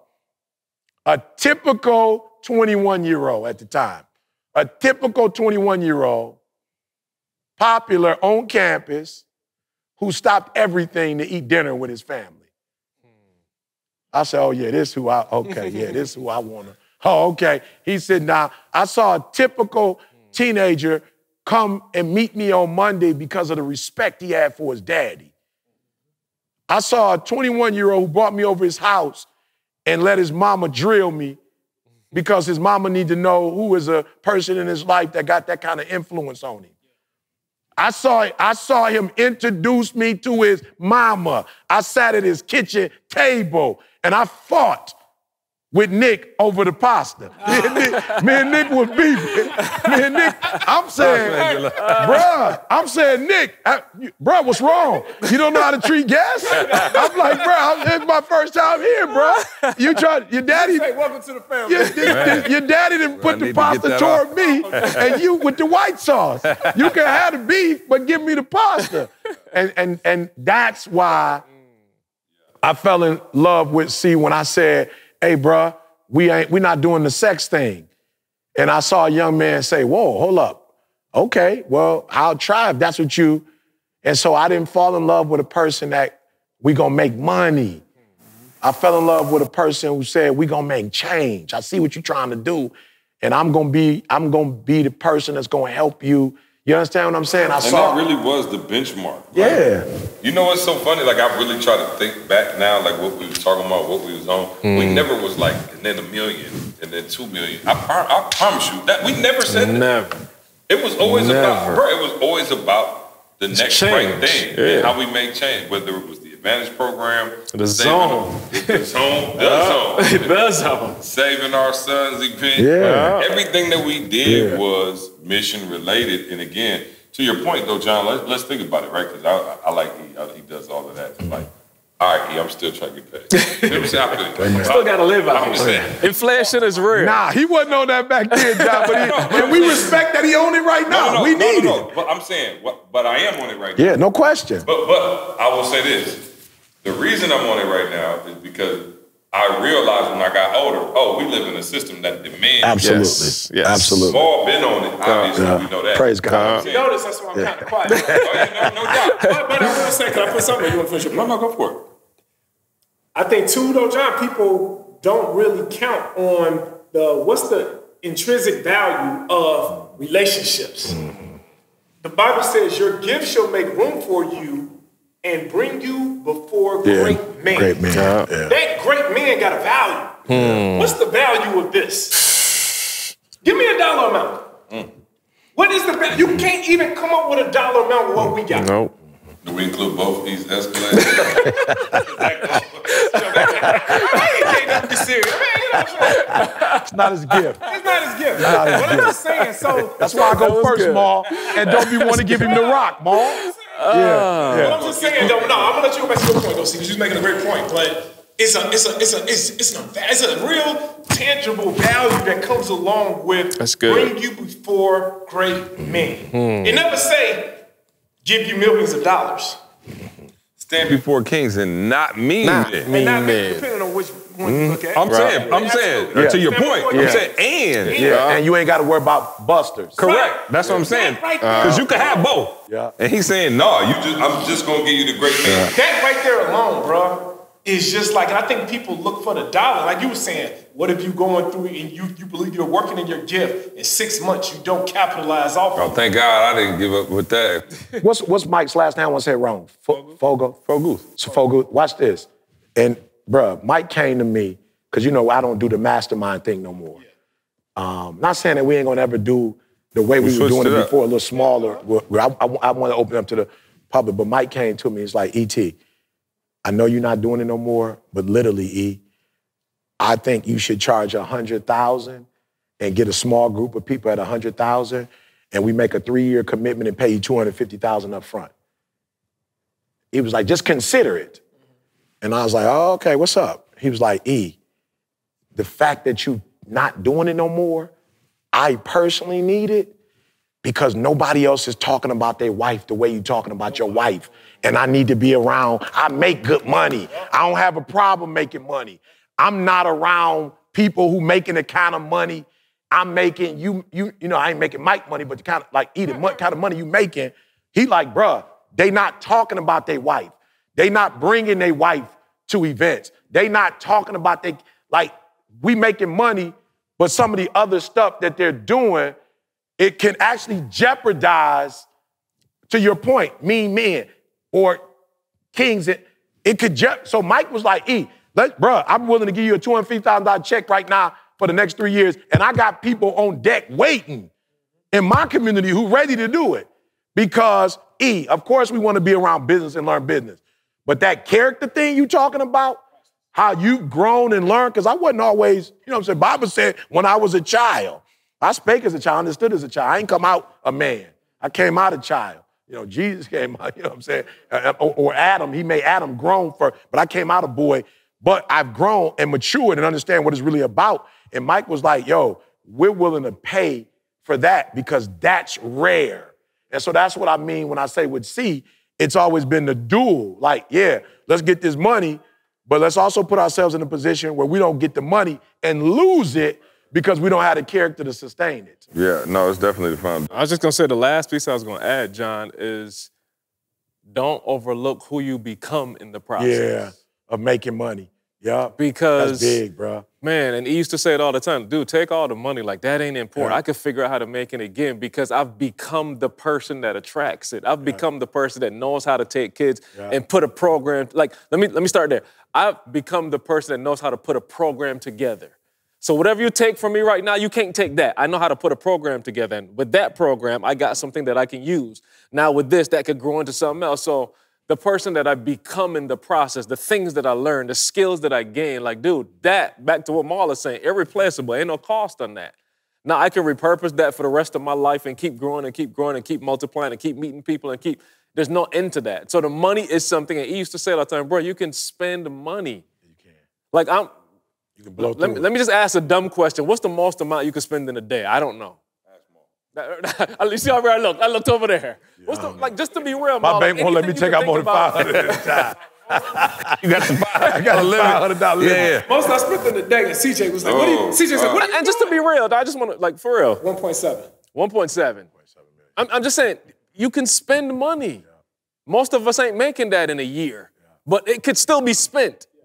S1: a typical 21-year-old at the time, a typical 21-year-old, popular on campus, who stopped everything to eat dinner with his family. I said, oh, yeah, this is who I want to. Oh, okay. He said, now, I saw a typical teenager come and meet me on Monday because of the respect he had for his daddy. I saw a 21-year-old who brought me over his house and let his mama drill me because his mama need to know who is a person in his life that got that kind of influence on him. I saw him introduce me to his mama. I sat at his kitchen table and I fought with Nick over the pasta. Me and Nick was beefing. Me and Nick, I'm saying, Nick, bruh, what's wrong? You don't know how to treat guests? I'm like, bruh, it's my first time here, bruh. Your daddy,
S5: hey, welcome to the family.
S1: Your daddy didn't put the pasta toward me, and you with the white sauce. You can have the beef, but give me the pasta. And that's why I fell in love with C when I said, hey, bruh, we're not doing the sex thing. And I saw a young man say, whoa, hold up. Okay, well, I'll try if that's what you. And so I didn't fall in love with a person that we gonna make money. I fell in love with a person who said, we gonna make change. I see what you're trying to do, and I'm gonna be the person that's gonna help you. You understand what I'm saying?
S7: That really was the benchmark.
S1: Yeah.
S7: You know what's so funny? Like, I really try to think back now, like what we was talking about, what we was on. We never was like, and then 1 million, and then 2 million. I promise you that we never said that.
S6: Never.
S7: It was always about, bro, it was always about the next
S6: change.
S7: right thing and how we make change, whether it was the Advantage program.
S6: The zone.
S7: The zone.
S6: The zone.
S7: Saving our sons' event.
S1: Yeah.
S7: Everything that we did was mission related. And again, to your point though, John, let's think about it, right? Because I like he does all of that. Like, all right, I'm still trying to get paid. Never say I couldn't.
S6: Still got to live out
S7: I'm just
S6: here.
S7: saying.
S6: Inflation is real.
S5: Nah, he wasn't on that back then, John, and we respect that he owned it right now. We need it.
S7: But I'm saying, but I am on it right now.
S1: Yeah, no question.
S7: But I will say this. The reason I'm on it right now is because I realized when I got older, we live in a system that demands.
S1: Absolutely.
S6: Yes.
S1: Absolutely.
S7: Small been on it, obviously, we know that.
S1: Praise God.
S7: You
S9: Notice that's why I'm kind of quiet.
S7: no doubt.
S9: But I want to say, can I put something? You want to finish?
S7: No, go for it.
S9: I think too, though, John, people don't really count on what's the intrinsic value of relationships. Mm-hmm. The Bible says your gift shall make room for you and bring you before great men.
S1: Great men. Yeah.
S9: That great man got a value. What's the value of this? Give me a dollar amount. What is the value? You can't even come up with a dollar amount of what we got.
S6: Nope.
S7: Do we include both these escalators?
S1: It's not his gift.
S9: It's not his gift. But I'm just saying, so
S1: That's why I go first, Maul, and don't be want to give him the rock, Maul.
S9: But I'm just saying, though, I'm gonna let you go back to your point, though, see, because you're making a great point. But it's a real tangible value that comes along with bring you before great men. It never say give you millions of dollars.
S4: Stand before kings and not mean it.
S9: Depending on which one you look at.
S4: I'm saying, to your point, I'm saying,
S1: and you ain't got to worry about busters.
S4: Correct. That's what I'm saying. Because you can have both.
S1: Yeah.
S4: And he's saying, no,
S7: I'm just gonna give you the great man.
S9: That right there alone, bro, is just like, and I think people look for the dollar. Like you were saying, what if you going through and you believe you're working in your gift, in 6 months you don't capitalize off of it.
S4: thank God I didn't give up with that.
S1: What's Mike's last name? I want to say it wrong. Fogle. So Fogle. Watch this. And bruh, Mike came to me because I don't do the mastermind thing no more. Not saying that we ain't gonna ever do the way we were doing it before, a little smaller. I want to open up to the public, but Mike came to me. It's like, E.T., I know you're not doing it no more, but literally, E, I think you should charge $100,000 and get a small group of people at $100,000, and we make a 3-year commitment and pay you $250,000 up front. He was like, just consider it. And I was like, oh, okay, what's up? He was like, E, the fact that you not doing it no more, I personally need it because nobody else is talking about their wife the way you talking about your wife. And I need to be around. I make good money. I don't have a problem making money. I'm not around people who making the kind of money I'm making. I ain't making Mike money, but the kind of like kind of money you making. He like, bruh, they not talking about their wife. They not bringing their wife to events. They not talking about we making money, but some of the other stuff that they're doing, it can actually jeopardize, to your point, mean men or kings. It could so Mike was like, E, bruh, I'm willing to give you a $250,000 check right now for the next 3 years, and I got people on deck waiting in my community who ready to do it. Because, E, of course we want to be around business and learn business, but that character thing you talking about, how you've grown and learned, because I wasn't always, Bible said when I was a child, I spake as a child, understood as a child. I ain't come out a man. I came out a child. Jesus came out, or Adam, he made Adam grown but I came out a boy, but I've grown and matured and understand what it's really about. And Mike was like, yo, we're willing to pay for that because that's rare. And so that's what I mean when I say with C, it's always been the dual. Like, yeah, let's get this money, but let's also put ourselves in a position where we don't get the money and lose it because we don't have the character to sustain it.
S4: Yeah, no, it's definitely the foundation.
S6: I was just going to say the last piece I was going to add, John, is don't overlook who you become in the process.
S1: Yeah, of making money. Yeah,
S6: because
S1: that's big, bro.
S6: Man, and he used to say it all the time, dude, take all the money, like that ain't important. I could figure out how to make it again because I've become the person that attracts it. I've become the person that knows how to take kids and put a program, let me start there. I've become the person that knows how to put a program together. So whatever you take from me right now, you can't take that. I know how to put a program together. And with that program, I got something that I can use. Now with this, that could grow into something else. So the person that I become in the process, the things that I learn, the skills that I gain, like, dude, that, back to what Marla's saying, irreplaceable, ain't no cost on that. Now, I can repurpose that for the rest of my life and keep growing and keep growing and keep multiplying and keep meeting people and there's no end to that. So the money is something, and he used to say all the time, bro, you can spend money. You can. Like,
S1: you can blow
S6: let me just ask a dumb question. What's the most amount you can spend in a day? I don't know. You see how I looked? I looked over there. What's the, like, just to be real,
S1: my bank won't let me take out more than $500 at a time. You got the I got a $500 limit. Yeah.
S9: Most I spent in the day, and CJ was like, "What do you?" CJ said, "What?"
S6: And just to be real, I just want to, like, for real.
S9: 1.7.
S6: 1.7. I'm just saying, you can spend money. Yeah. Most of us ain't making that in a year, but it could still be spent. Yeah.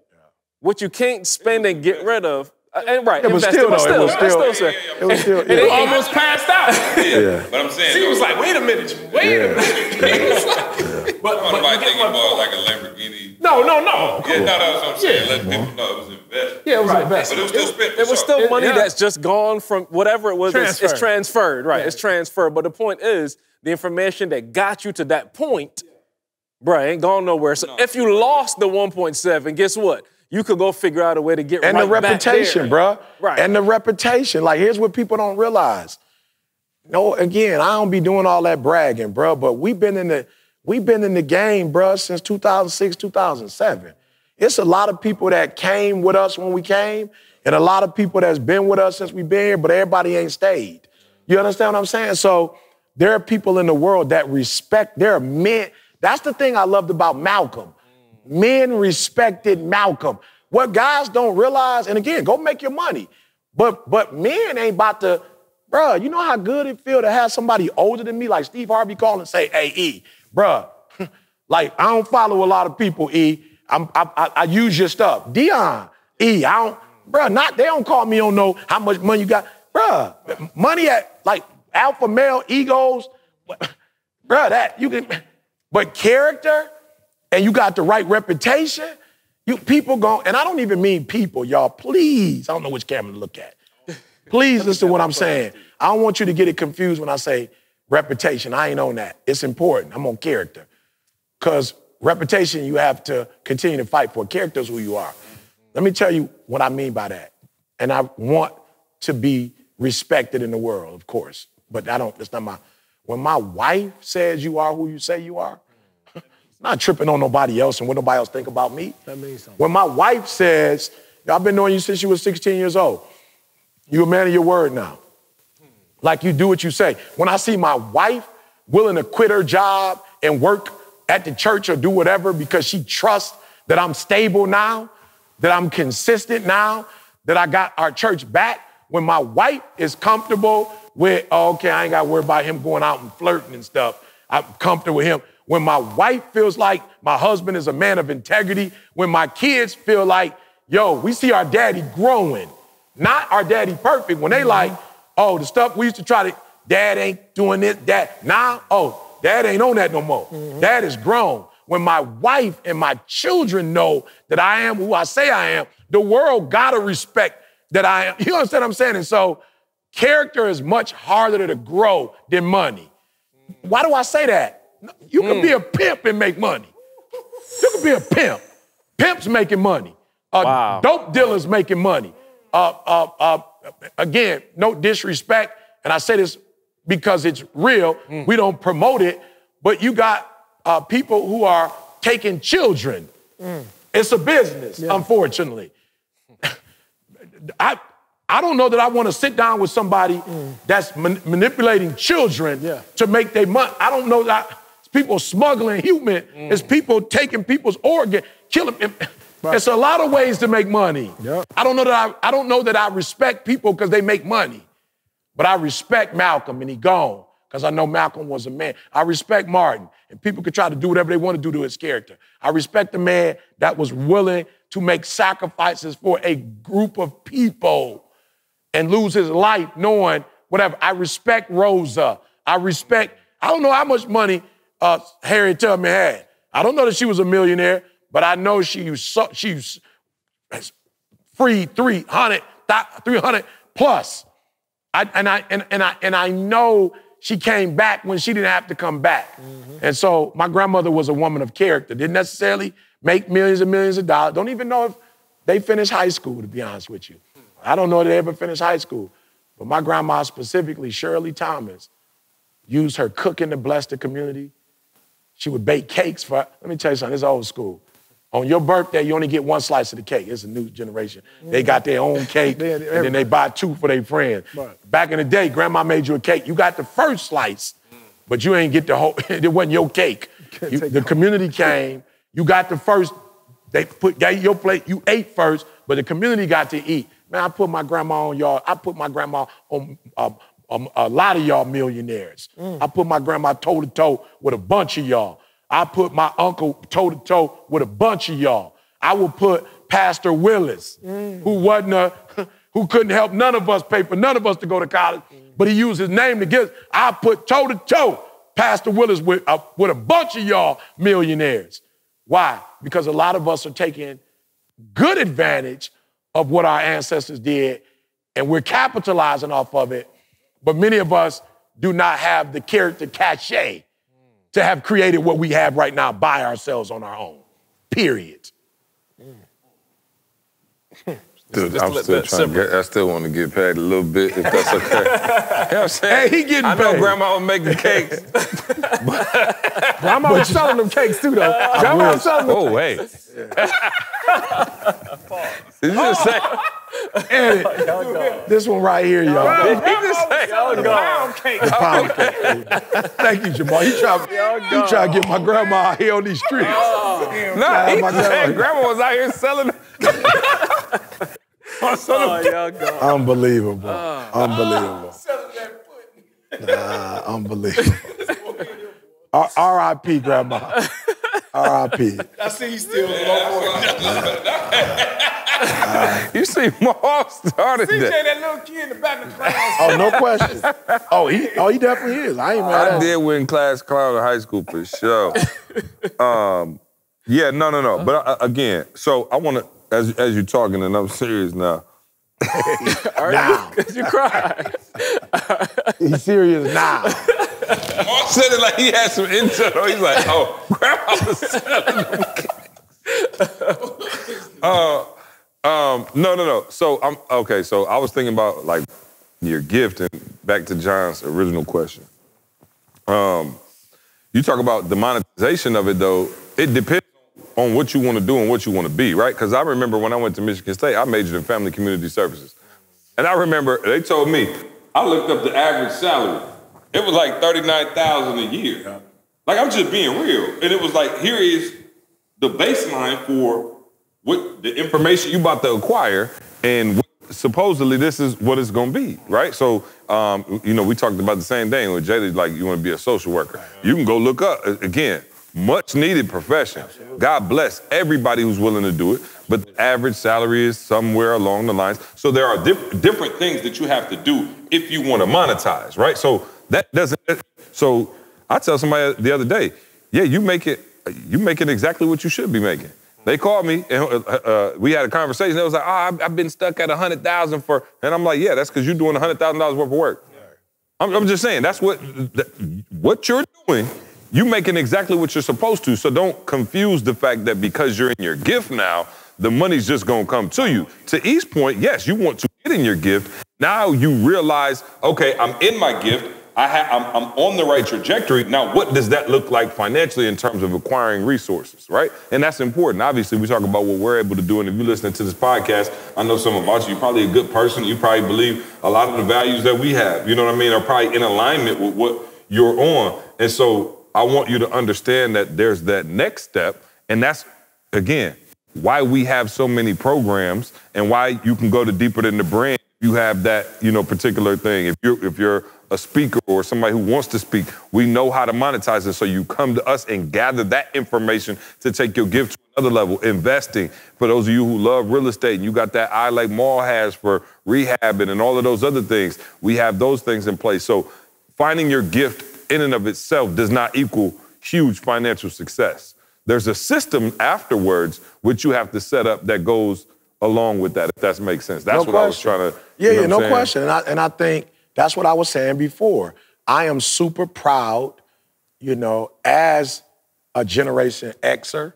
S6: What you can't spend and get rid of. And right,
S1: it was still,
S9: it almost passed out.
S7: Yeah. But I'm saying,
S9: she was like, "Wait a minute, wait a minute."
S7: But nobody thinking about like a Lamborghini.
S9: No.
S7: Yeah, that's what I'm saying. Let people know it was invested.
S9: Yeah, it was invested.
S7: But it was still spent.
S6: It was still money that's just gone from whatever it was. It's transferred, right? Yeah. It's transferred. But the point is, the information that got you to that point, bro, ain't gone nowhere. So if you lost the 1.7, guess what? You could go figure out a way to get
S1: and
S6: right
S1: the reputation, bro.
S6: Right.
S1: And the reputation. Like, here's what people don't realize. No, again, I don't be doing all that bragging, bro. But we've been in the game, bro, since 2006, 2007. It's a lot of people that came with us when we came, and a lot of people that's been with us since we've been here, but everybody ain't stayed. You understand what I'm saying? So there are people in the world that respect. There are men. That's the thing I loved about Malcolm. Men respected Malcolm. What guys don't realize, and again, go make your money, but men ain't about to, bruh, you know how good it feel to have somebody older than me, like Steve Harvey, call and say, "Hey, E, bruh, like, I don't follow a lot of people, E. I use your stuff. Dion, E, I don't, bruh, they don't call me, don't know how much money you got. Bruh, money at, like, alpha male egos, bruh, that, you can, but character, and you got the right reputation, people go, and I don't even mean people, y'all, please, I don't know which camera to look at. Please listen to what I'm saying. I don't want you to get it confused when I say reputation. I ain't on that. It's important. I'm on character. Because reputation, you have to continue to fight for. Character is who you are. Let me tell you what I mean by that. And I want to be respected in the world, of course, but it's not when my wife says you are who you say you are, not tripping on nobody else and what nobody else think about me.
S5: That means something.
S1: When my wife says, "I've been knowing you since you were 16 years old. You're a man of your word now. Like, you do what you say." When I see my wife willing to quit her job and work at the church or do whatever because she trusts that I'm stable now, that I'm consistent now, that I got our church back, when my wife is comfortable with, "Oh, okay, I ain't got to worry about him going out and flirting and stuff. I'm comfortable with him." When my wife feels like my husband is a man of integrity, when my kids feel like, yo, we see our daddy growing, not our daddy perfect, when they like, oh, the stuff we used to try to, dad ain't doing this, dad, dad ain't on that no more. Dad is grown. When my wife and my children know that I am who I say I am, the world gotta respect that I am. You understand what I'm saying? And so character is much harder to grow than money. Why do I say that? You can be a pimp and make money. You can be a pimp. Pimps making money. Dope dealers making money. Again, no disrespect, and I say this because it's real. We don't promote it, but you got people who are taking children. It's a business, unfortunately. I don't know that I want to sit down with somebody that's manipulating children to make their money. I don't know that. People smuggling human. It's people taking people's organ, killing them. Right. It's a lot of ways to make money. Yep. I don't know that I respect people because they make money, but I respect Malcolm, and he gone because I know Malcolm was a man. I respect Martin, and people could try to do whatever they want to do to his character. I respect the man that was willing to make sacrifices for a group of people and lose his life knowing whatever. I respect Rosa. I don't know how much money Harriet Tubman had. I don't know that she was a millionaire, but I know she was free 300 plus. I know she came back when she didn't have to come back. And so my grandmother was a woman of character. Didn't necessarily make millions and millions of dollars. Don't even know if they finished high school, to be honest with you. I don't know if they ever finished high school. But my grandma specifically, Shirley Thomas, used her cooking to bless the community. She would bake cakes for, let me tell you something, it's old school. On your birthday, you only get one slice of the cake. It's a new generation. They got their own cake, and then they buy 2 for their friends. Back in the day, grandma made you a cake. You got the first slice, but you ain't get the whole, it wasn't your cake. The community came, you got the first, gave your plate, you ate first, but the community got to eat. Man, I put my grandma on y'all, I put my grandma on a lot of y'all millionaires. I put my grandma toe-to-toe with a bunch of y'all. I put my uncle toe-to-toe with a bunch of y'all. I would put Pastor Willis, who couldn't help none of us pay for none of us to go to college, but he used his name to get us. I put toe-to-toe Pastor Willis with a bunch of y'all millionaires. Why? Because a lot of us are taking good advantage of what our ancestors did, and we're capitalizing off of it, but many of us do not have the character cachet to have created what we have right now by ourselves on our own, period.
S4: Dude, I'm still trying to get, I still want to get paid a little bit, if that's okay. You know what I'm saying?
S1: Hey, he getting
S4: I
S1: paid.
S4: know grandma was making cakes.
S5: Grandma was selling them cakes too, though. Grandma was selling them.
S4: Oh, wait. Did you just say?
S1: This one right here, y'all.
S4: Did you just say?
S9: Pound cake.
S1: The pound cake. Thank you, Jamal. You try to get my grandma out here on these streets.
S4: No, he said grandma was out here selling.
S1: Unbelievable. Unbelievable. Unbelievable. R.I.P. Grandma. R.I.P.
S9: I see he's still low.
S4: You see, Maul started
S9: CJ,
S4: that.
S9: that little kid in the back of the class.
S1: Oh, no question. He definitely is. I ain't mad at
S4: I
S1: him.
S4: did win class clown in high school for sure. Yeah, no. But again, so I want to, as you're talking, and I'm serious now.
S1: Now.
S6: You cried.
S1: He's serious now.
S4: Mark said it like he had some intel. He's like, oh, grandma was selling them cakes. No. So so I was thinking about like your gift, and back to John's original question. You talk about the monetization of it, though. It depends on what you want to do and what you want to be, right? Because I remember when I went to Michigan State, I majored in family community services. And I remember they told me, I looked up the average salary. It was like $39,000 a year. Yeah. Like, I'm just being real. And it was like, here is the baseline for what the information you about to acquire, and supposedly this is what it's going to be, right? So, we talked about the same thing with Jada, like you want to be a social worker. You can go look up, again, much needed profession. Absolutely. God bless everybody who's willing to do it, but the average salary is somewhere along the lines. So there are different things that you have to do if you want to monetize, right? So so I tell somebody the other day, yeah, you making exactly what you should be making. They called me and we had a conversation. They was like, I've been stuck at $100,000 for, and I'm like, yeah, that's because you're doing $100,000 worth of work. I'm just saying, that's what you're doing. You making exactly what you're supposed to, so don't confuse the fact that because you're in your gift now, the money's just gonna come to you. To E's point, yes, you want to get in your gift. Now you realize, okay, I'm in my gift. I'm on the right trajectory. Now, what does that look like financially in terms of acquiring resources, right? And that's important. Obviously, we talk about what we're able to do, and if you're listening to this podcast, I know some about you. You're probably a good person. You probably believe a lot of the values that we have, you know what I mean, are probably in alignment with what you're on. And so I want you to understand that there's that next step, and that's, again, why we have so many programs and why you can go to deeper than the brand. You have that, particular thing. If you're a speaker or somebody who wants to speak, we know how to monetize it. So you come to us and gather that information to take your gift to another level. Investing, for those of you who love real estate and you got that eye like Maul has for rehabbing and all of those other things, we have those things in place. So finding your gift in and of itself does not equal huge financial success. There's a system afterwards which you have to set up that goes along with that, if that makes sense. That's what I was trying to...
S1: Yeah, no question. And I think that's what I was saying before. I am super proud, you know, as a Generation Xer.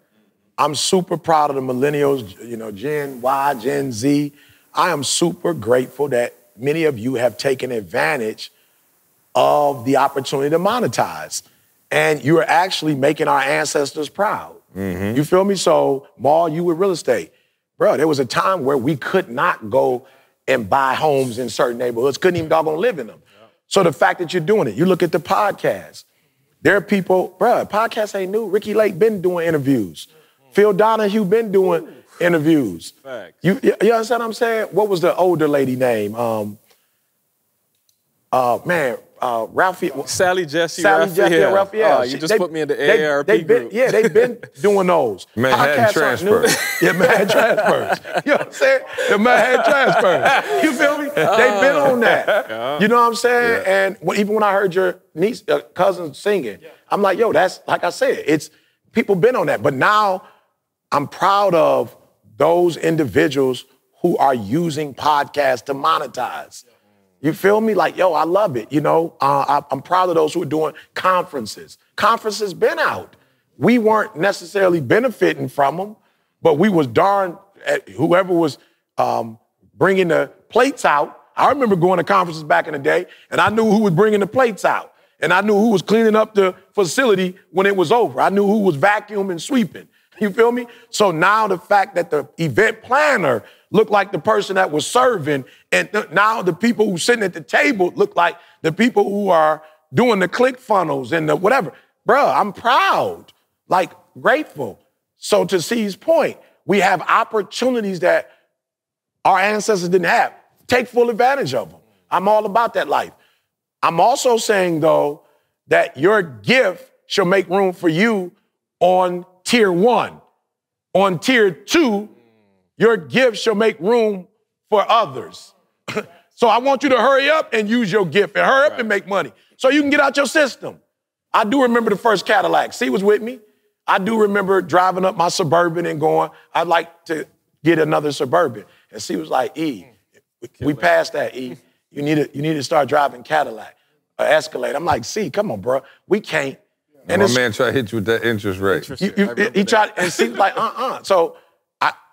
S1: I'm super proud of the millennials, you know, Gen Y, Gen Z. I am super grateful that many of you have taken advantage of the opportunity to monetize. And you're actually making our ancestors proud. You feel me? So, Maul, you with real estate. Bro, there was a time where we could not go and buy homes in certain neighborhoods, couldn't even doggone live in them. So the fact that you're doing it, you look at the podcast. There are people, bro, podcasts ain't new. Ricky Lake been doing interviews. Phil Donahue been doing interviews.
S6: Facts.
S1: You understand what I'm saying? What was the older lady name? Ralphie.
S6: Sally Jesse
S1: Raphael.
S6: You just put me in the AARP group.
S1: Yeah, they've been doing those.
S4: Manhattan transfers.
S1: Yeah, Manhattan transfers. You know what I'm saying? The Manhattan transfers. You feel me? They've been on that. You know what I'm saying? And even when I heard your niece, cousin singing, I'm like, yo, that's, like I said, it's, people been on that. But now I'm proud of those individuals who are using podcasts to monetize. You feel me? Like, yo, I love it. You know, I'm proud of those who are doing conferences. Conferences been out. We weren't necessarily benefiting from them, but we was darn, whoever was bringing the plates out. I remember going to conferences back in the day, and I knew who was bringing the plates out. And I knew who was cleaning up the facility when it was over. I knew who was vacuuming, sweeping. You feel me? So now the fact that the event planner looked like the person that was serving, and now the people who sitting at the table look like the people who are doing the click funnels and the whatever. Bruh, I'm proud, like grateful. So to C's point, we have opportunities that our ancestors didn't have. Take full advantage of them. I'm all about that life. I'm also saying, though, that your gift shall make room for you on tier 1. On tier 2, your gift shall make room for others. So I want you to hurry up and use your gift and hurry up and make money so you can get out your system. I do remember the first Cadillac. C was with me. I do remember driving up my Suburban and going, I'd like to get another Suburban. And C was like, E, we passed that, E. You need to start driving Cadillac, Escalade. I'm like, C, come on, bro. We can't.
S4: And my man tried to hit you with that interest rate.
S1: He tried, and C was like, So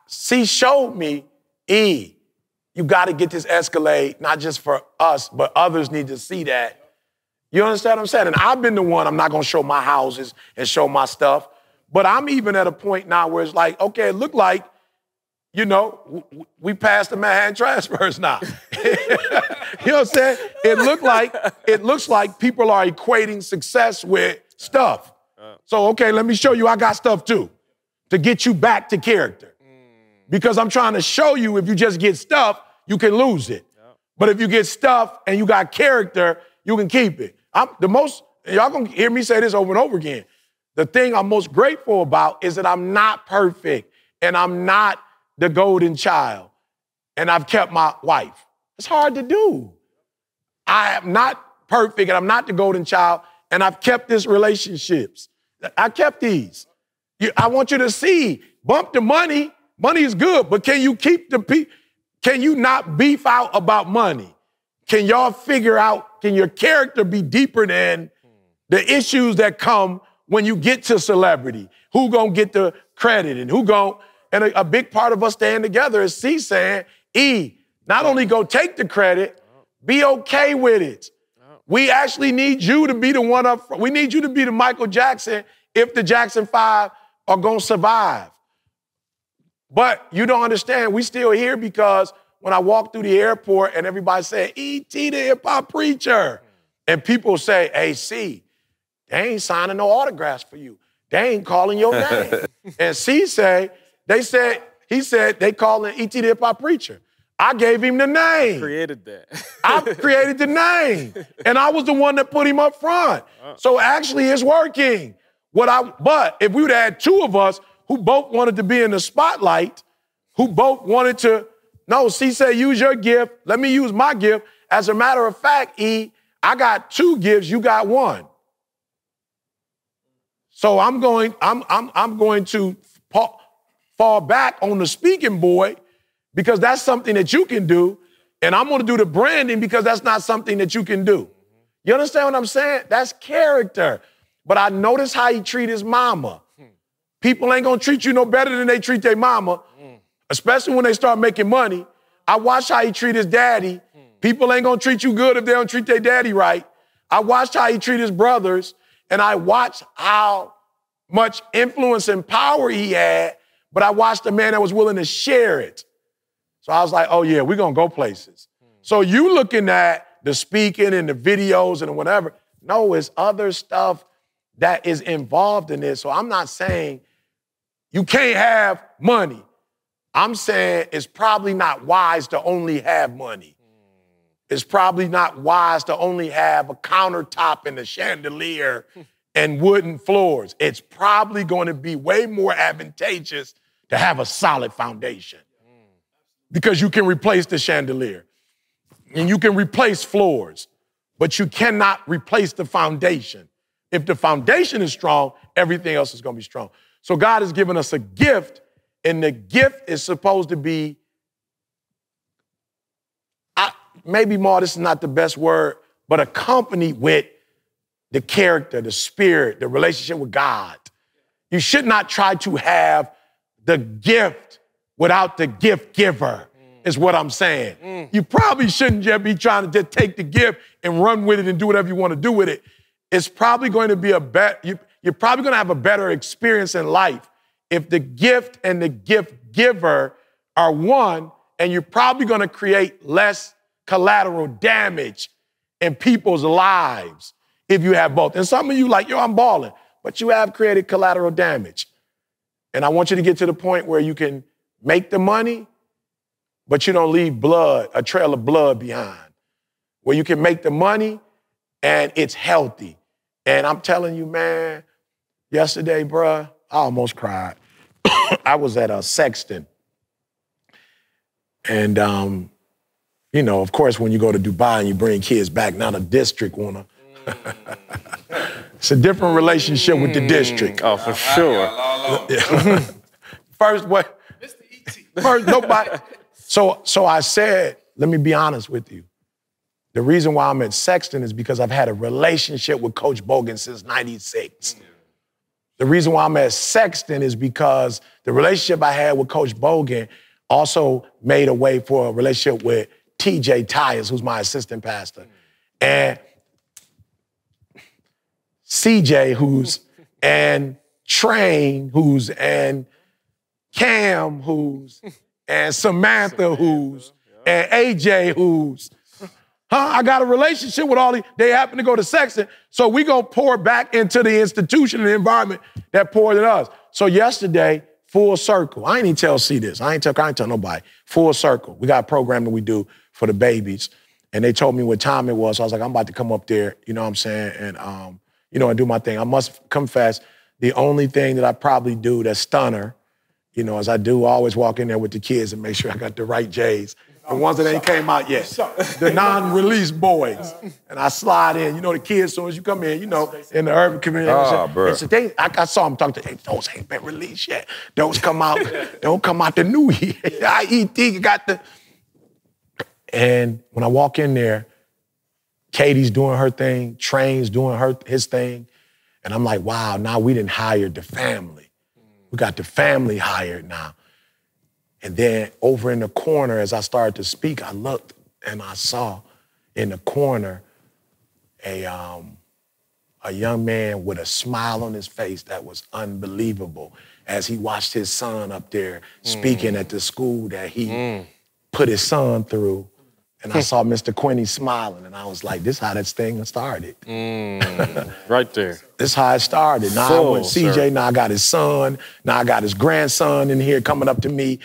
S1: C showed me, E, you got to get this Escalade, not just for us, but others need to see that. You understand what I'm saying? And I've been the one, I'm not going to show my houses and show my stuff, but I'm even at a point now where it's like, okay, it looked like, you know, we passed the Manhattan transfers now. You know what I'm saying? It looks like people are equating success with stuff. So, okay, let me show you I got stuff too to get you back to character. Because I'm trying to show you if you just get stuff, you can lose it. But if you get stuff and you got character, you can keep it. Y'all gonna hear me say this over and over again. The thing I'm most grateful about is that I'm not perfect and I'm not the golden child and I've kept my wife. It's hard to do. I am not perfect and I'm not the golden child and I've kept these relationships. I kept these. I want you to see, bump the money. Money is good, but can you keep can you not beef out about money? Can y'all figure out, can your character be deeper than the issues that come when you get to celebrity? Who gonna get the credit and and a big part of us staying together is C saying, E, not only go take the credit, be okay with it. We actually need you to be the one up front. We need you to be the Michael Jackson if the Jackson 5 are gonna survive. But you don't understand, we still here because when I walk through the airport and everybody say, E.T. the hip-hop preacher, and people say, hey, C, they ain't signing no autographs for you. They ain't calling your name. And C he said they calling E.T. the hip-hop preacher. I gave him the name.
S6: Created that.
S1: I created the name. And I was the one that put him up front. So actually it's working. But if we would have had two of us who both wanted to be in the spotlight, who both wanted to, no, C said, use your gift. Let me use my gift. As a matter of fact, E, I got 2 gifts, you got 1. So I'm going to fall back on the speaking boy because that's something that you can do. And I'm going to do the branding because that's not something that you can do. You understand what I'm saying? That's character. But I notice how he treat his mama. People ain't gonna treat you no better than they treat their mama, especially when they start making money. I watch how he treat his daddy. People ain't gonna treat you good if they don't treat their daddy right. I watched how he treat his brothers, and I watched how much influence and power he had, but I watched a man that was willing to share it. So I was like, oh yeah, we're gonna go places. So you looking at the speaking and the videos and whatever. No, it's other stuff that is involved in this. So I'm not saying you can't have money. I'm saying it's probably not wise to only have money. It's probably not wise to only have a countertop and a chandelier and wooden floors. It's probably going to be way more advantageous to have a solid foundation because you can replace the chandelier and you can replace floors, but you cannot replace the foundation. If the foundation is strong, everything else is going to be strong. So God has given us a gift, and the gift is supposed to be, maybe more, this is not the best word, but accompanied with the character, the spirit, the relationship with God. You should not try to have the gift without the gift giver, is what I'm saying. You probably shouldn't just be trying to just take the gift and run with it and do whatever you want to do with it. It's probably going to be you're probably going to have a better experience in life if the gift and the gift giver are one, and you're probably going to create less collateral damage in people's lives if you have both. And some of you like, yo, I'm balling, but you have created collateral damage. And I want you to get to the point where you can make the money, but you don't leave blood, a trail of blood behind. Where you can make the money and it's healthy. And I'm telling you, man, yesterday, bruh, I almost cried. I was at a Sexton. And, you know, of course, when you go to Dubai and you bring kids back, now the district wanna. It's a different relationship with the district.
S6: Oh, for sure.
S1: First, what? Mr. E.T. First, nobody. So I said, let me be honest with you. The reason why I'm at Sexton is because I've had a relationship with Coach Bogan since '96. The reason why I'm at Sexton is because the relationship I had with Coach Bogan also made a way for a relationship with TJ Tyers, who's my assistant pastor. And CJ, and Train, and Cam, and Samantha, and AJ, I got a relationship with all these. They happen to go to Sexton, so we gonna pour back into the institution and the environment that poured in us. So yesterday, full circle. I ain't even tell C this. I ain't tell nobody. Full circle. We got a program that we do for the babies, and they told me what time it was. So I was like, I'm about to come up there. You know what I'm saying? And you know, and do my thing. I must confess, the only thing that I probably do that's stunner, you know, as I do always walk in there with the kids and make sure I got the right J's. The ones that ain't came out yet. The non-released boys. And I slide in. You know, the kids, as soon as you come in, you know, in the urban community. And so I saw them talking to them. Those ain't been released yet. Those come out. Don't come out the new year. IET got the... And when I walk in there, Katie's doing her thing. Train's doing his thing. And I'm like, wow, now we done hired the family. We got the family hired now. And then over in the corner, as I started to speak, I looked and I saw in the corner a young man with a smile on his face that was unbelievable as he watched his son up there speaking at the school that he put his son through. And I saw Mr. Quinney smiling, and I was like, this is how this thing started.
S6: Right there.
S1: This is how it started. Now I went CJ, now I got his son, now I got his grandson in here coming up to me.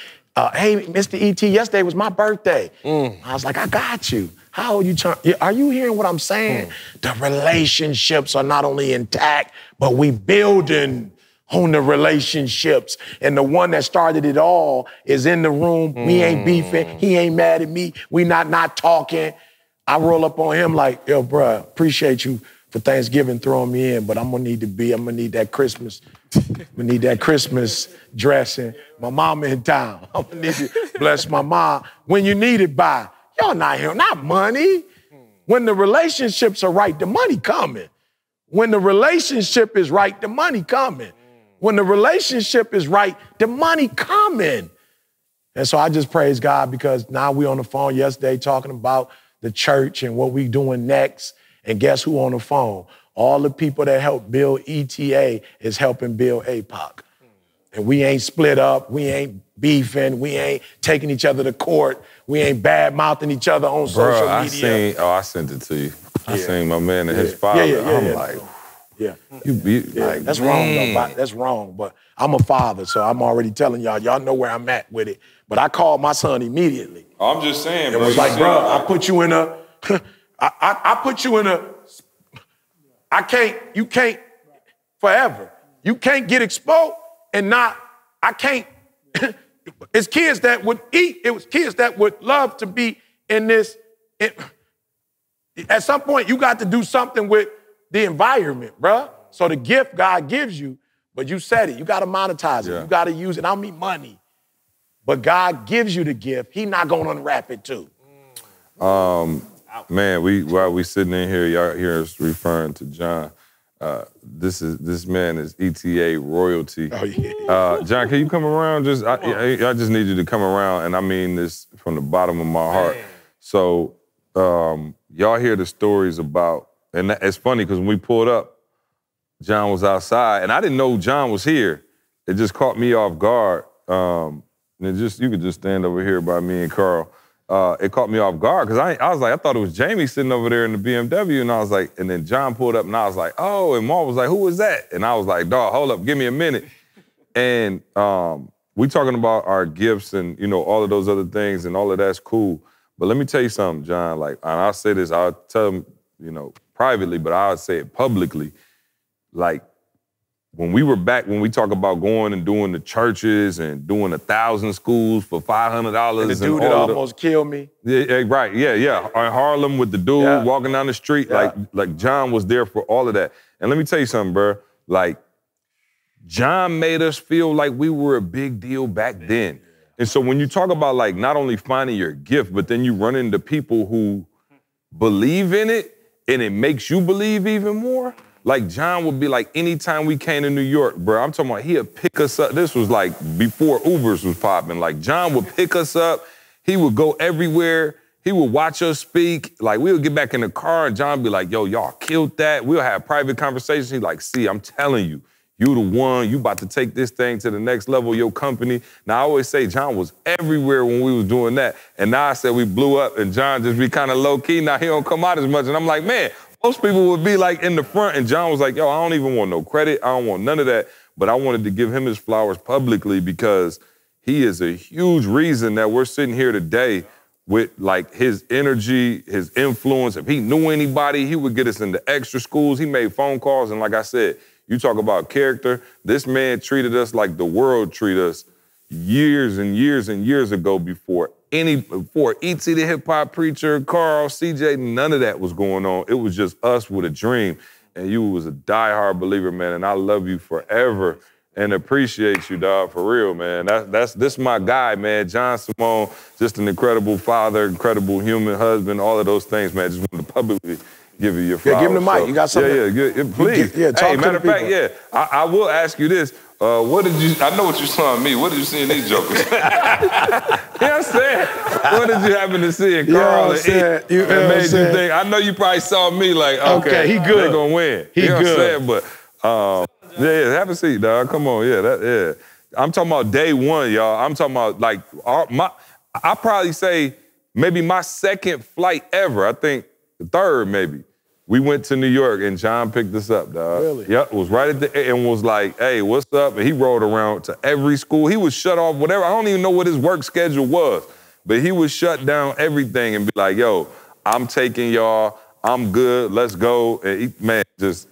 S1: Hey, Mr. E.T., yesterday was my birthday. I was like, I got you. How old you turn? Are you hearing what I'm saying? The relationships are not only intact, but we building on the relationships. And the one that started it all is in the room. We ain't beefing. He ain't mad at me. We not talking. I roll up on him like, yo, bruh, appreciate you for Thanksgiving throwing me in, but I'm gonna need that Christmas. I'm gonna need that Christmas dressing. My mama in town. I'm gonna need to bless my mom. When you need it by, y'all not here, not money. When the relationships are right, the money coming. When the relationship is right, the money coming. When the relationship is right, the money coming. And so I just praise God because now we on the phone yesterday talking about the church and what we doing next. And guess who on the phone? All the people that helped build ETA is helping build APOC. And we ain't split up. We ain't beefing. We ain't taking each other to court. We ain't bad-mouthing each other on social media.
S4: I sent it to you. I seen my man and his father. I'm like, like,
S1: that's wrong, though. That's wrong. But I'm a father, so I'm already telling y'all. Y'all know where I'm at with it. But I called my son immediately.
S7: I'm just saying,
S1: It was like, bro, I put you in a, I put you in a, you can't forever. You can't get exposed and not, I can't. It's kids that would eat. It was kids that would love to be in this. At some point, you got to do something with the environment, bruh. So the gift God gives you, but you said it. You got to monetize it. You got to use it. I don't mean money. But God gives you the gift. He's not going to unwrap it too.
S4: Man, while we sitting in here, y'all hear us referring to John. This man is ETA royalty. Oh yeah. John, can you come around? I just need you to come around, and I mean this from the bottom of my heart. So y'all hear the stories about, and it's funny because when we pulled up, John was outside, and I didn't know John was here. It just caught me off guard. And you could just stand over here by me and Carl. It caught me off guard because I was like, I thought it was Jamie sitting over there in the BMW, and I was like, and then John pulled up, and I was like, oh, and Maul was like, who was that? And I was like, dawg, hold up, give me a minute. And we talking about our gifts and all of those other things, and all of that's cool. But let me tell you something, John. Like, and I'll say this, I'll tell him, privately, but I'll say it publicly. Like, when we talk about going and doing the churches and doing 1,000 schools for $500.
S1: And the dude that almost killed me.
S4: Yeah, right, yeah. In Harlem with the dude walking down the street, like John was there for all of that. And let me tell you something, bro. Like, John made us feel like we were a big deal back then. And so when you talk about like not only finding your gift, but then you run into people who believe in it and it makes you believe even more. Like John would be like, anytime we came to New York, bro, I'm talking about he'd pick us up. This was like before Ubers was popping. Like John would pick us up. He would go everywhere. He would watch us speak. Like we would get back in the car and John would be like, yo, y'all killed that. We'll have private conversations. He's like, see, I'm telling you, you the one. You about to take this thing to the next level, your company. Now, I always say John was everywhere when we was doing that. And now I said we blew up and John just be kind of low-key. Now he don't come out as much. And I'm like, man, most people would be like in the front. And John was like, yo, I don't even want no credit. I don't want none of that. But I wanted to give him his flowers publicly because he is a huge reason that we're sitting here today with like his energy, his influence. If he knew anybody, he would get us into extra schools. He made phone calls. And like I said, you talk about character. This man treated us like the world treated us years and years and years ago before E.T. the hip-hop preacher, Carl, CJ, none of that was going on. It was just us with a dream. And you was a diehard believer, man, and I love you forever and appreciate you, dog, for real, man. This my guy, man. John Simone, just an incredible father, incredible human husband, all of those things, man. Just wanted to publicly give you your flowers.
S1: Yeah, give him the mic. You got something?
S4: Yeah, please.
S1: Talk
S4: matter
S1: to the
S4: of fact, I will ask you this. What did you, I know what you saw in me. What did you see in these jokers? You know what I'm saying? What did you happen to see in Carl and E?
S1: You
S4: that made you think, I know you probably saw me like, okay,
S1: he good.
S4: They're going to win.
S1: He
S4: you know
S1: good.
S4: What I'm saying? But, have a seat, dog. Come on, I'm talking about day one, y'all. I'm talking about like, I probably say maybe my second flight ever. I think the third maybe. We went to New York and John picked us up, dog.
S1: Really?
S4: Yep, was right at the end and was like, hey, what's up? And he rode around to every school. He would shut off whatever. I don't even know what his work schedule was, but he would shut down everything and be like, yo, I'm taking y'all. I'm good. Let's go. And he, man, just,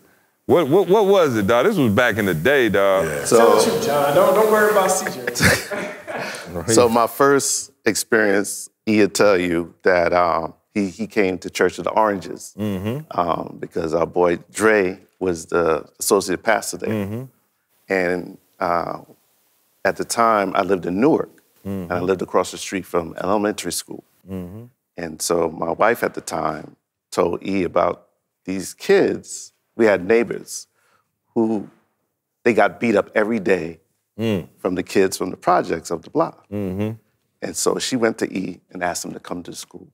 S4: what was it, dog? This was back in the day, dog.
S9: Yeah. So, tell the truth, John. Don't worry about CJ.
S4: Right.
S8: So my first experience, he'll tell you that he came to Church of the Oranges because our boy Dre was the associate pastor there. And at the time, I lived in Newark, and I lived across the street from elementary school. And so my wife at the time told E about these kids. We had neighbors who they got beat up every day from the kids from the projects of the block. And so she went to E and asked him to come to the school.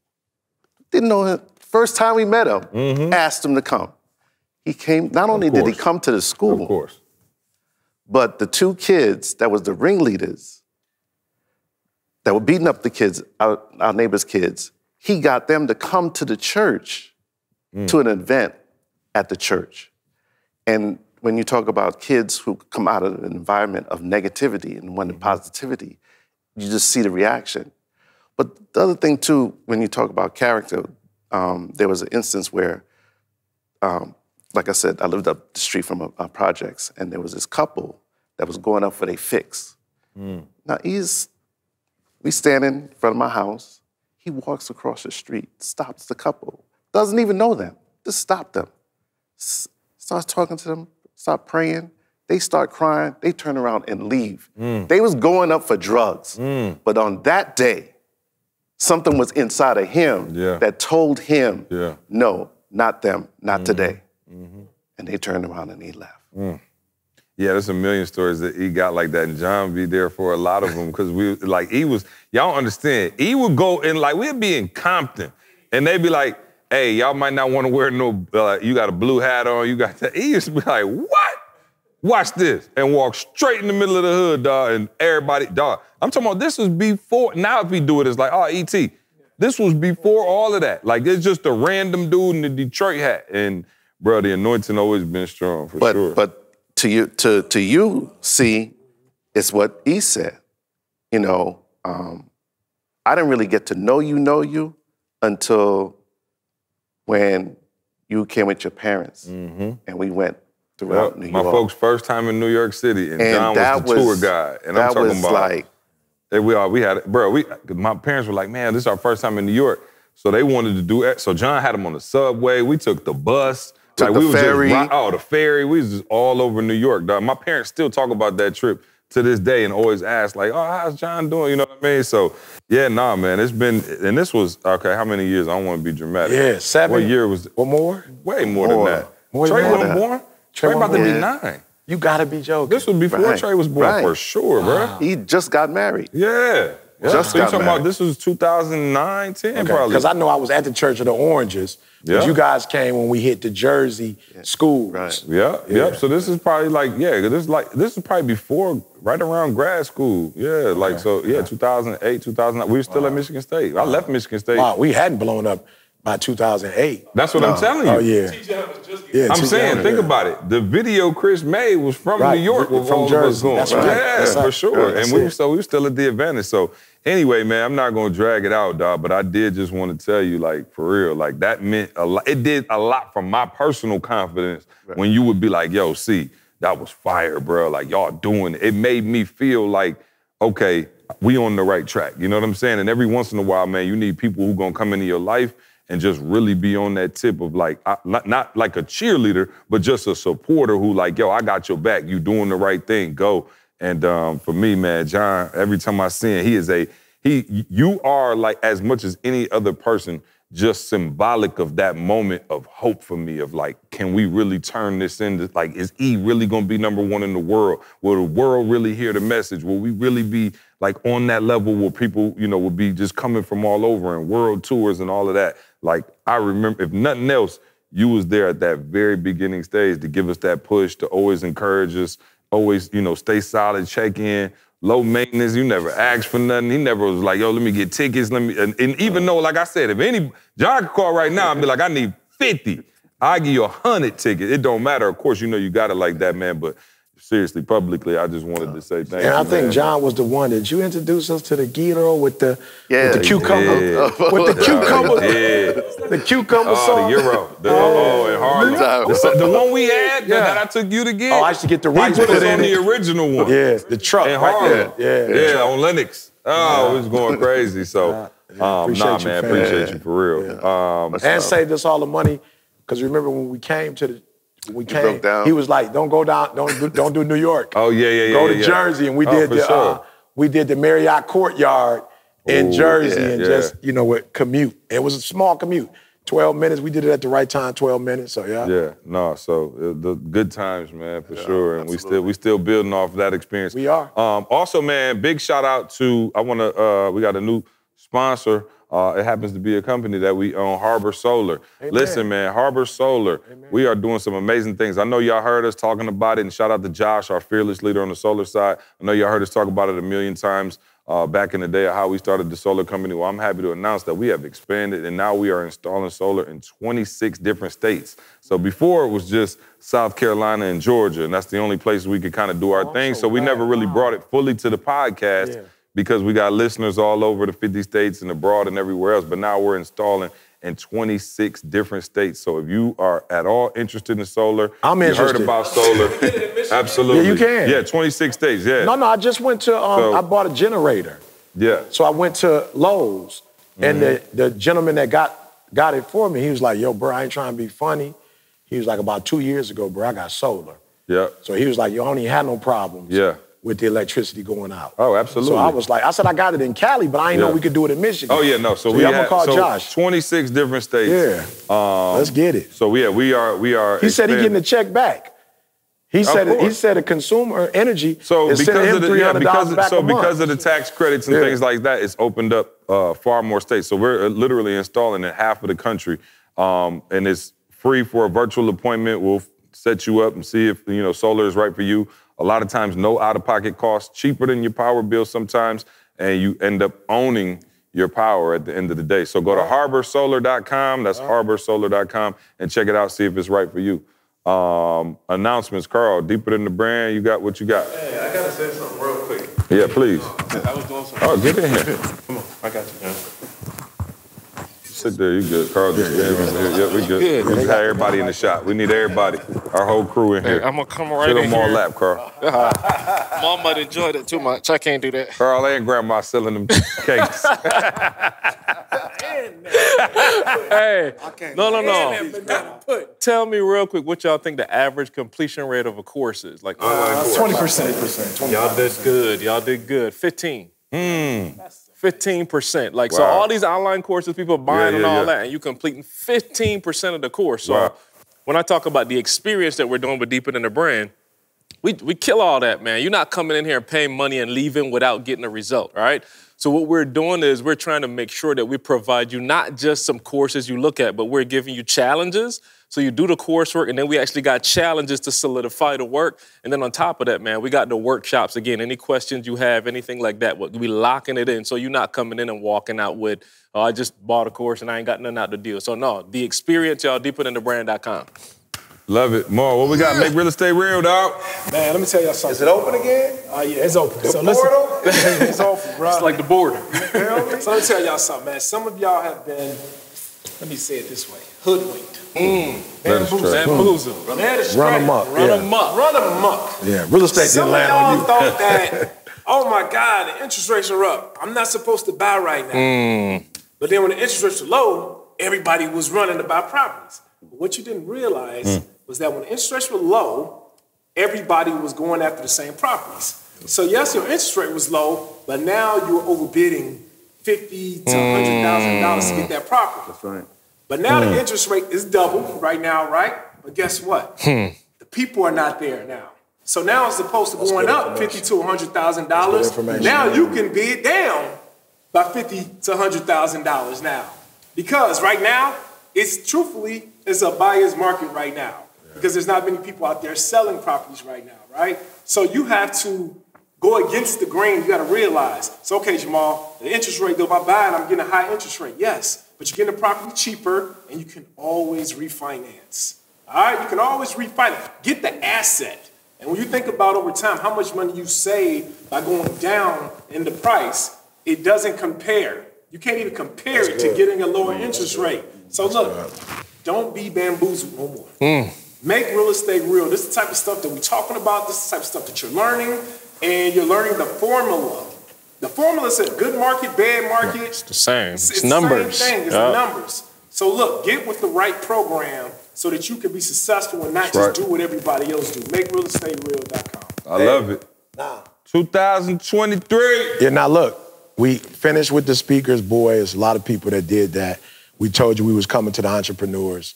S8: Didn't know him. First time we met him, asked him to come. He came, not only did he come to the school, but the two kids that was the ringleaders that were beating up the kids, our neighbors' kids, he got them to come to the church to an event at the church. And when you talk about kids who come out of an environment of negativity and want positivity, you just see the reaction. But the other thing too, when you talk about character, there was an instance where, like I said, I lived up the street from our projects, and there was this couple that was going up for their fix. Now we standing in front of my house. He walks across the street, stops the couple, doesn't even know them, just stopped them. Starts talking to them, start praying. They start crying, they turn around and leave. They was going up for drugs. But on that day, something was inside of him that told him, no, not them, not today. And they turned around and he left.
S4: Yeah, there's a million stories that he got like that, and John be there for a lot of them, because y'all don't understand, he would go and we'd be in Compton, and they'd be like, hey, y'all might not want to wear no, you got a blue hat on, you got that. He used to be like, what? Watch this, and walk straight in the middle of the hood, dog, and everybody, dog. I'm talking about this was before, now if he do it, it's like, oh, E.T. This was before all of that. Like, it's just a random dude in the Detroit hat, and bro, the anointing always been strong, for sure.
S8: But to you, see, it's what he said. You know, I didn't really get to know you until when you came with your parents, and we went throughout New York.
S4: My folks' first time in New York City, and John was the tour guide. And I'm talking about, my parents were like, man, this is our first time in New York. So they wanted to do it. So John had them on the subway. We took the bus.
S8: Took the ferry.
S4: The ferry. We was just all over New York, dog. My parents still talk about that trip to this day and always ask, like, oh, how's John doing? You know what I mean? So, yeah, nah, man, it's been, and this was, okay, how many years? I don't want to be dramatic.
S5: Yeah, 7.
S4: What year was it?
S5: Or more?
S4: Way more than that. Trey wasn't born? Trey about to be 9.
S5: You gotta be joking.
S4: This was before Trey was born, for sure, bro.
S8: He just got married.
S4: Yeah. So you talking about this was 2009, 10 probably.
S5: Because I know I was at the Church of the Oranges, but you guys came when we hit the Jersey schools.
S4: Right. Yep. So this is probably this is probably before, right around grad school. Yeah, 2008, 2009. We were still at Michigan State. I left Michigan State.
S5: Wow, we hadn't blown up by 2008.
S4: That's what I'm telling you.
S5: Oh, yeah.
S4: I'm saying, think about it. The video Chris made was from New York with
S5: from
S4: all
S5: Jersey.
S4: of us going.
S5: That's right.
S4: Yeah, for sure. And we were still at the advantage. So anyway, man, I'm not gonna drag it out, dog, but I did just want to tell you, like, for real, like, that meant a lot. It did a lot for my personal confidence when you would be like, yo, see, that was fire, bro. Like, y'all doing it. It made me feel like, okay, we on the right track. You know what I'm saying? And every once in a while, man, you need people who gonna come into your life and just really be on that tip of like, not like a cheerleader, but just a supporter who like, yo, I got your back. You doing the right thing, go. And for me, man, John, every time I see him, you are like, as much as any other person, just symbolic of that moment of hope for me, of like, can we really turn this into, like, is E really gonna be #1 in the world? Will the world really hear the message? Will we really be like on that level where people, you know, will be just coming from all over and world tours and all of that? Like, I remember, if nothing else, you was there at that very beginning stage to give us that push, to always encourage us, always, you know, stay solid, check in, low maintenance. You never asked for nothing. He never was like, yo, let me get tickets. And even though, like I said, if John could call right now and be like, I need 50. I give you 100 tickets. It don't matter. Of course, you know you got it like that, man. But seriously, publicly, I just wanted to say thank you.
S5: And I think John was the one that you introduced us to the gyro with the cucumber. With the cucumber. The cucumber song.
S4: The gyro. In Harlem. The one we had that I took you to get.
S5: Oh, I used to get the rights.
S4: He put us on the original one.
S5: Yeah, the truck
S4: in
S5: Harlem.
S4: Yeah, on Lennox. Oh, it was going crazy. So, appreciate you for real.
S5: And saved us all the money, because remember when we came to he was like, don't go down, don't do New York.
S4: Oh, yeah.
S5: Go to Jersey. And we did the Marriott Courtyard in Jersey and just, you know, commute. It was a small commute.
S1: 12 minutes. We did it at the right time, 12 minutes. So yeah.
S4: Yeah, no. So the good times, man, for sure. And we still building off that experience.
S1: We are.
S4: Also, man, big shout out to we got a new sponsor. It happens to be a company that we own, Harbor Solar.
S1: Amen.
S4: Listen, man, Harbor Solar,
S1: Amen.
S4: we are doing some amazing things. I know y'all heard us talking about it, and shout out to Josh, our fearless leader on the solar side. I know y'all heard us talk about it a million times back in the day of how we started the solar company. Well, I'm happy to announce that we have expanded, and now we are installing solar in 26 different states. So before it was just South Carolina and Georgia, and that's the only place we could kind of do our thing. So we never really brought it fully to the podcast.
S1: Yeah.
S4: Because we got listeners all over the 50 states and abroad and everywhere else, but now we're installing in 26 different states. So if you are at all interested in solar,
S1: I'm interested.
S4: You heard about solar, absolutely.
S1: Yeah, you can.
S4: Yeah, 26 states, yeah.
S1: No, I just went to, I bought a generator.
S4: Yeah.
S1: So I went to Lowe's, and the gentleman that got it for me, he was like, yo, bro, I ain't trying to be funny. He was like, about 2 years ago, bro, I got solar.
S4: Yeah.
S1: So he was like, yo, I don't even have no problems.
S4: Yeah.
S1: With the electricity going out.
S4: Oh, absolutely.
S1: So I was like, I said I got it in Cali, but I didn't know we could do it in Michigan.
S4: Oh, yeah, no. So
S1: I'm
S4: we
S1: gonna call Josh.
S4: 26 different states.
S1: Yeah. Let's get it.
S4: So yeah, we are.
S1: He said he getting the check back. He said a consumer energy is sending him $300 back a month.
S4: Because of the tax credits and things like that, it's opened up far more states. So we're literally installing in half of the country, and it's free for a virtual appointment. We'll set you up and see if solar is right for you. A lot of times, no out-of-pocket costs, cheaper than your power bill sometimes, and you end up owning your power at the end of the day. So go to harborsolar.com, that's harborsolar.com, and check it out, see if it's right for you. Announcements, Carl, deeper than the brand, you got what you got.
S6: Hey, I gotta say something real quick.
S4: Yeah, please.
S6: I was doing something.
S4: Oh, get in here.
S6: Come on, I got you, man.
S4: Sit there, you good. Carl just came in here. Yeah, we good. We just had everybody in the shot. We need everybody, our whole crew in here.
S6: Hey, I'm gonna come right
S4: Sit
S6: in
S4: on
S6: here.
S4: my lap, Carl.
S6: Mom might enjoy it too much. I can't do that.
S4: Carl and Grandma selling them cakes.
S6: Hey, no. Tell me real quick what y'all think the average completion rate of a course is. Like
S9: 20%.
S6: Y'all did good. Y'all did good. 15. 15%. Like, so all these online courses, people buying and all that, and you completing 15% of the course. So when I talk about the experience that we're doing with Deeper Than the Brand, we kill all that, man. You're not coming in here and paying money and leaving without getting a result, all right? So what we're doing is we're trying to make sure that we provide you not just some courses you look at, but we're giving you challenges. So you do the coursework, and then we actually got challenges to solidify the work. And then on top of that, man, we got the workshops. Again, any questions you have, anything like that, we locking it in. So you're not coming in and walking out with, oh, I just bought a course and I ain't got nothing out the deal. So no, the experience, y'all, deeperthanthebrand.com.
S4: Love it. More, what we got? Make real estate real, dog.
S9: Man, let me tell y'all something.
S8: Is it open again?
S9: Yeah, it's open. So
S8: portal?
S9: listen, it's open, bro.
S6: It's like the border.
S9: So let me tell y'all something, man. Some of y'all have been, let me say it this way, hoodwinked.
S6: Bamboozled.
S1: Run amok.
S9: Run amok.
S1: Yeah, real estate didn't land on you.
S9: Some of y'all thought that, oh my God, the interest rates are up. I'm not supposed to buy right now. But then when the interest rates were low, everybody was running to buy properties. But what you didn't realize was that when the interest rates were low, everybody was going after the same properties. So yes, your interest rate was low, but now you're overbidding $50,000 to $100,000 to get that property. That's right. But now the interest rate is double right now, right? But guess what? The people are not there now. So now as opposed to going up $50,000 to $100,000, now you can bid down by $50,000 to $100,000 now. Because right now, it's a buyer's market right now. Because there's not many people out there selling properties right now, right? So you have to go against the grain. You got to realize, it's okay, Jamal, the interest rate, though, if I buy it, I'm getting a high interest rate. Yes, but you're getting the property cheaper, and you can always refinance. All right, you can always refinance. Get the asset. And when you think about over time how much money you save by going down in the price, it doesn't compare. You can't even compare it to getting a lower interest rate. So look, don't be bamboozled no more. Make real estate real. This is the type of stuff that we're talking about. This is the type of stuff that you're learning, and you're learning the formula. The formula is a good market, bad market.
S6: It's the same.
S9: It's
S6: numbers.
S9: The same thing. It's the numbers. So look, get with the right program so that you can be successful and not just do what everybody else do. MakeRealEstateReal.com.
S4: I love it. 2023.
S1: Yeah, now look, we finished with the speakers, boys. A lot of people that did that. we told you we was coming to the entrepreneurs.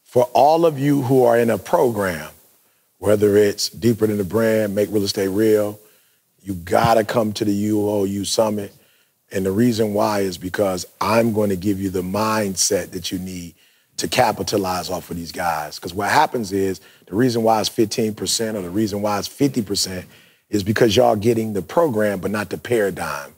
S1: For all of you who are in a program, whether it's Deeper Than the Brand, Make Real Estate Real, you gotta come to the UOU Summit. And the reason why is because I'm going to give you the mindset that you need to capitalize off of these guys. Because what happens is, the reason why it's 15% or the reason why it's 50% is because y'all getting the program but not the paradigm,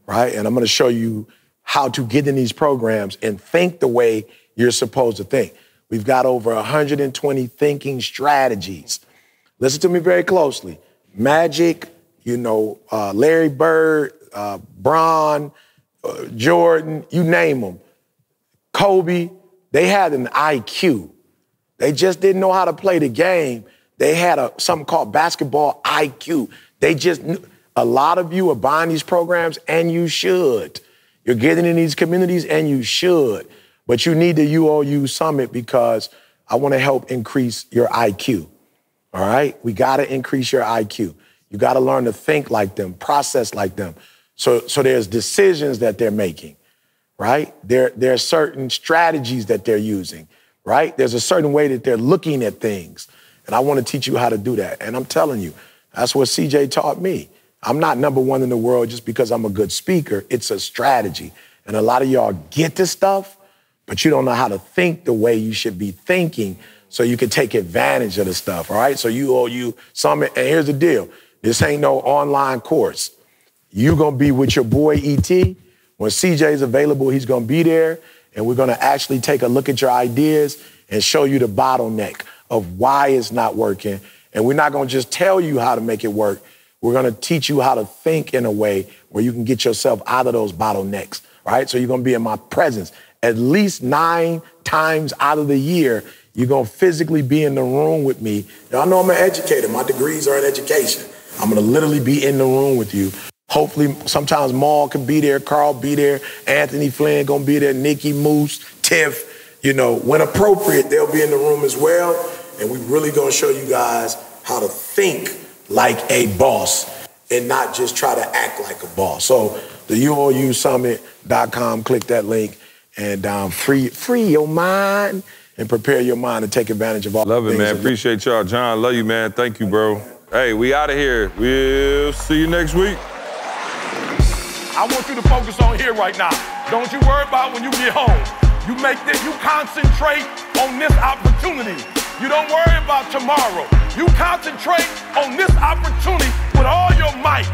S1: right? And I'm gonna show you how to get in these programs and think the way you're supposed to think. We've got over 120 thinking strategies. Listen to me very closely. Magic, Larry Bird, Bron, Jordan, you name them. Kobe, they had an IQ. They just didn't know how to play the game. They had something called basketball IQ. They just knew. A lot of you are buying these programs, and you should. You're getting in these communities, and you should. But you need the UOU Summit because I want to help increase your IQ, all right? We got to increase your IQ. You got to learn to think like them, process like them. So there's decisions that they're making, right? There are certain strategies that they're using, right? There's a certain way that they're looking at things. And I want to teach you how to do that. And I'm telling you, that's what CJ taught me. I'm not number one in the world just because I'm a good speaker. It's a strategy. And a lot of y'all get this stuff, but you don't know how to think the way you should be thinking so you can take advantage of the stuff, all right? So UOU Summit, and here's the deal. This ain't no online course. You're going to be with your boy E.T. When CJ's available, he's going to be there, and we're going to actually take a look at your ideas and show you the bottleneck of why it's not working. And we're not going to just tell you how to make it work. We're going to teach you how to think in a way where you can get yourself out of those bottlenecks, right? So you're going to be in my presence. At least 9 times out of the year, you're going to physically be in the room with me. Y'all know I'm an educator. My degrees are in education. I'm going to literally be in the room with you. Hopefully, sometimes Maul can be there, Carl be there, Anthony Flynn going to be there, Nikki, Moose, Tiff. When appropriate, they'll be in the room as well. And we're really going to show you guys how to think like a boss and not just try to act like a boss. So the UOUsummit.com, click that link and free your mind and prepare your mind to take advantage of all
S4: Love
S1: the
S4: it,
S1: things.
S4: man. Appreciate y'all. John, love you, man. Thank you, bro. Hey, we out of here. We'll see you next week.
S10: I want you to focus on here right now. Don't you worry about when you get home. You concentrate on this opportunity. You don't worry about tomorrow. You concentrate on this opportunity with all your might,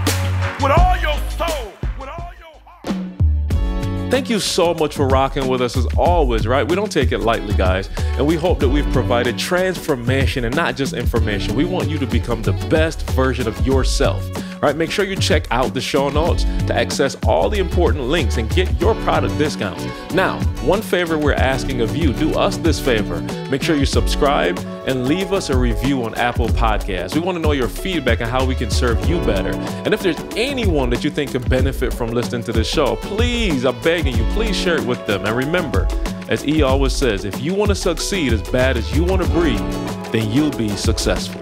S10: with all your soul, with all your heart.
S2: Thank you so much for rocking with us as always, right? We don't take it lightly, guys. And we hope that we've provided transformation and not just information. We want you to become the best version of yourself. All right, make sure you check out the show notes to access all the important links and get your product discounts. Now, one favor we're asking of you, do us this favor. Make sure you subscribe and leave us a review on Apple Podcasts. We want to know your feedback on how we can serve you better. And if there's anyone that you think could benefit from listening to this show, please, I'm begging you, please share it with them. And remember, as E always says, if you want to succeed as bad as you want to breathe, then you'll be successful.